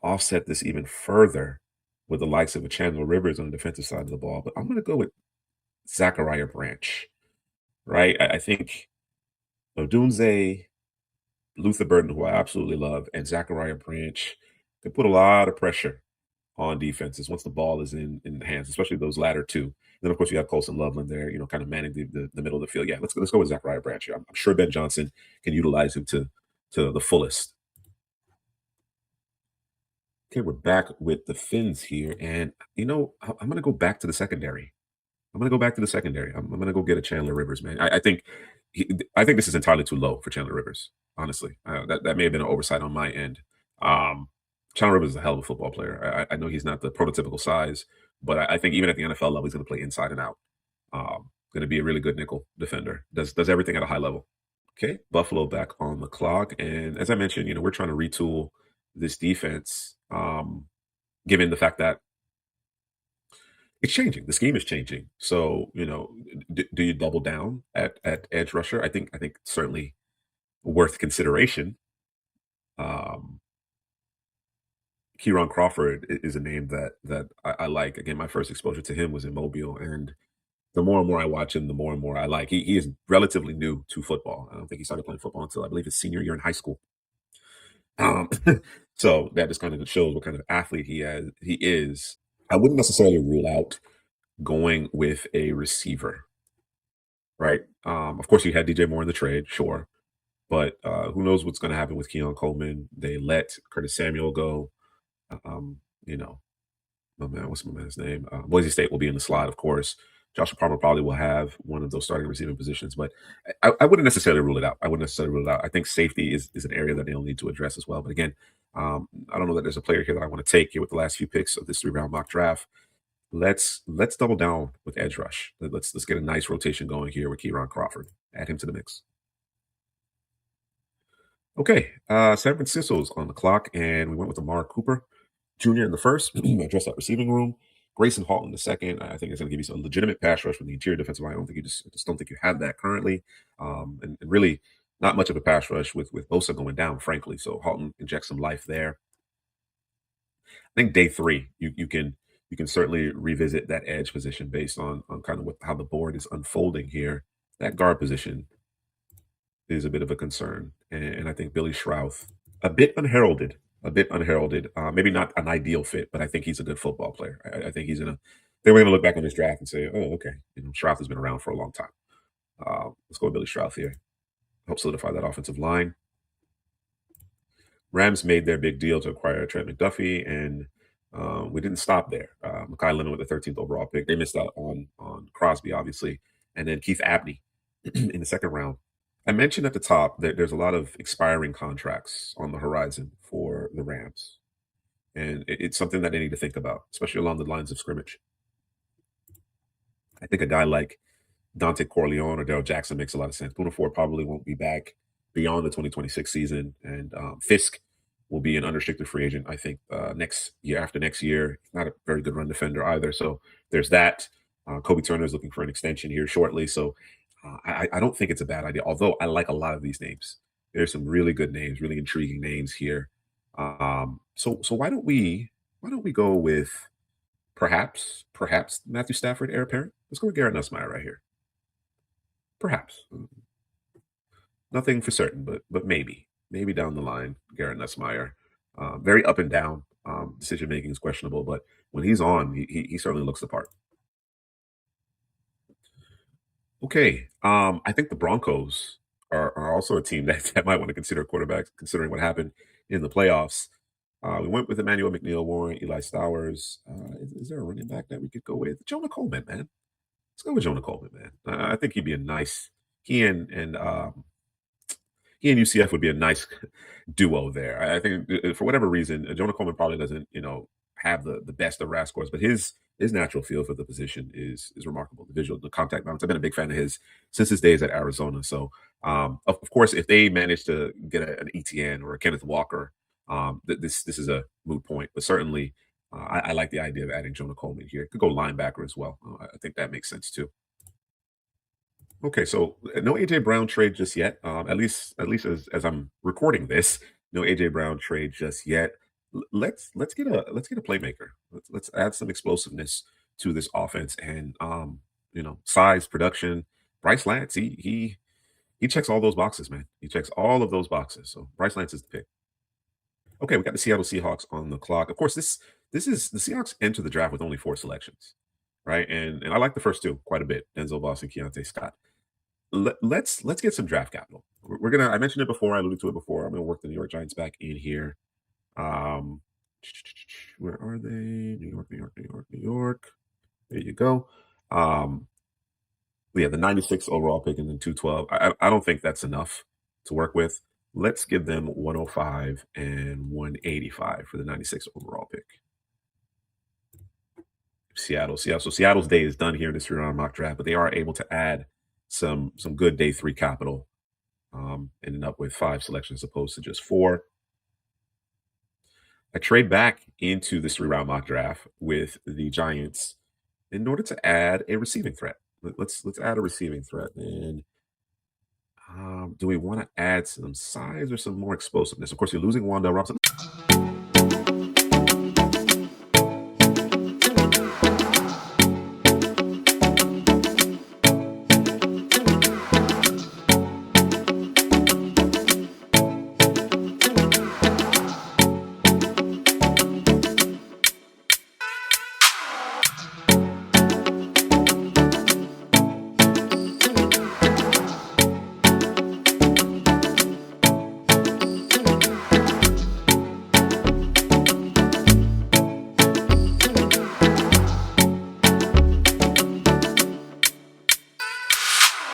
S1: offset this even further with the likes of a Chandler Rivers on the defensive side of the ball. But I'm going to go with Zachariah Branch, right? I think Odunze, Luther Burden, who I absolutely love, and Zachariah Branch could put a lot of pressure on defenses once the ball is in the hands, especially those latter two. Then of course you have Colson Loveland there, kind of manning the middle of the field. Yeah, let's go with Zachariah Branch here. I'm sure Ben Johnson can utilize him to the fullest. Okay, we're back with the Finns here, and I'm going to go back to the secondary. I'm going to go back to the secondary. I'm going to go get a Chandler Rivers, man. I think this is entirely too low for Chandler Rivers. Honestly, that may have been an oversight on my end. Chandler Rivers is a hell of a football player. I know he's not the prototypical size, but I think even at the NFL level, he's going to play inside and out. Going to be a really good nickel defender. Does everything at a high level. Okay, Buffalo back on the clock, and as I mentioned, we're trying to retool this defense, given the fact that it's changing. The scheme is changing. So, do you double down at edge rusher? I think certainly worth consideration. Um, Kieran Crawford is a name that I like. Again, my first exposure to him was in Mobile, and the more and more I watch him, the more and more I like. He is relatively new to football. I don't think he started playing football until I believe his senior year in high school. Um, so that just kind of shows what kind of athlete he is. I wouldn't necessarily rule out going with a receiver, right? Of course, you had DJ Moore in the trade, sure, but who knows what's going to happen with Keon Coleman? They let Curtis Samuel go. Um, you know, what's my man's name? Boise State will be in the slot, of course. Joshua Palmer probably will have one of those starting receiving positions, but I wouldn't necessarily rule it out. I think safety is an area that they'll need to address as well. But again, I don't know that there's a player here that I want to take here with the last few picks of this 3-round mock draft. Let's double down with edge rush. Let's get a nice rotation going here with Kieran Crawford. Add him to the mix. Okay, San Francisco's on the clock, and we went with Amari Cooper Jr. in the first. Address that receiving room. Grayson Hall in the second. I think it's going to give you some legitimate pass rush from the interior defensive line. I just don't think you have that currently, and really not much of a pass rush with Bosa going down, frankly. So Halton injects some life there. I think day three, you can certainly revisit that edge position based on kind of what how the board is unfolding here. That guard position is a bit of a concern, and I think Billy Schrauth, a bit unheralded, a bit unheralded. Maybe not an ideal fit, but I think he's a good football player. I think he's in a. They were going to look back on this draft and say, "Oh, okay, Schrauth has been around for a long time. Let's go with Billy Schrauth here. Help solidify that offensive line." Rams made their big deal to acquire Trent McDuffie, and we didn't stop there. Mekhi Leonard with the 13th overall pick. They missed out on Crosby, obviously, and then Keith Abney in the second round. I mentioned at the top that there's a lot of expiring contracts on the horizon for the Rams, and it's something that they need to think about, especially along the lines of scrimmage. I think a guy like Dante Corleone or Daryl Jackson makes a lot of sense. Poona Ford probably won't be back beyond the 2026 season, and Fisk will be an unrestricted free agent. I think next year, after next year, he's not a very good run defender either. So there's that. Kobe Turner is looking for an extension here shortly, so I don't think it's a bad idea. Although I like a lot of these names. There's some really good names, really intriguing names here. So why don't we go with perhaps Matthew Stafford, heir apparent? Let's go with Garrett Nussmeier right here. Perhaps. Nothing for certain, but maybe down the line, Garrett Nussmeier. Very up and down. Decision making is questionable, but when he's on, he certainly looks the part. Okay, I think the Broncos are also a team that might want to consider quarterbacks, considering what happened in the playoffs. We went with Emmanuel McNeil, Warren, Eli Stowers. Is there a running back that we could go with? Jonah Coleman, man. Let's go with Jonah Coleman, man. I think he'd be a nice. He and UCF would be a nice duo there. I think for whatever reason, Jonah Coleman probably doesn't, have the best of RAS scores, but his natural feel for the position is remarkable. The visual, the contact balance. I've been a big fan of his since his days at Arizona. So, of course, if they manage to get an ETN or a Kenneth Walker, this is a moot point. But certainly, I like the idea of adding Jonah Coleman here. Could go linebacker as well. I think that makes sense too. Okay, so no AJ Brown trade just yet. At least as I'm recording this, no AJ Brown trade just yet. Let's get a playmaker. Let's add some explosiveness to this offense and size, production. Bryce Lance, he checks all those boxes, man. He checks all of those boxes. So Bryce Lance is the pick. Okay, we got the Seattle Seahawks on the clock. Of course, this is the Seahawks enter the draft with only 4 selections, right? And I like the first two quite a bit. Denzel Boston, Keontae Scott. Let's get some draft capital. We're gonna. I mentioned it before. I alluded to it before. I'm gonna work the New York Giants back in here. Um, where are they? New York, New York, New York, New York. There you go. Um, yeah, the 96 overall pick and then 212. I don't think that's enough to work with. Let's give them 105 and 185 for the 96 overall pick. Seattle. So Seattle's day is done here in this 3 round mock draft, but they are able to add some good day three capital, ending up with 5 selections as opposed to just 4. I trade back into this 3 round mock draft with the Giants in order to add a receiving threat. Let's add a receiving threat. And do we want to add some size or some more explosiveness? Of course, you're losing Wanda Robinson.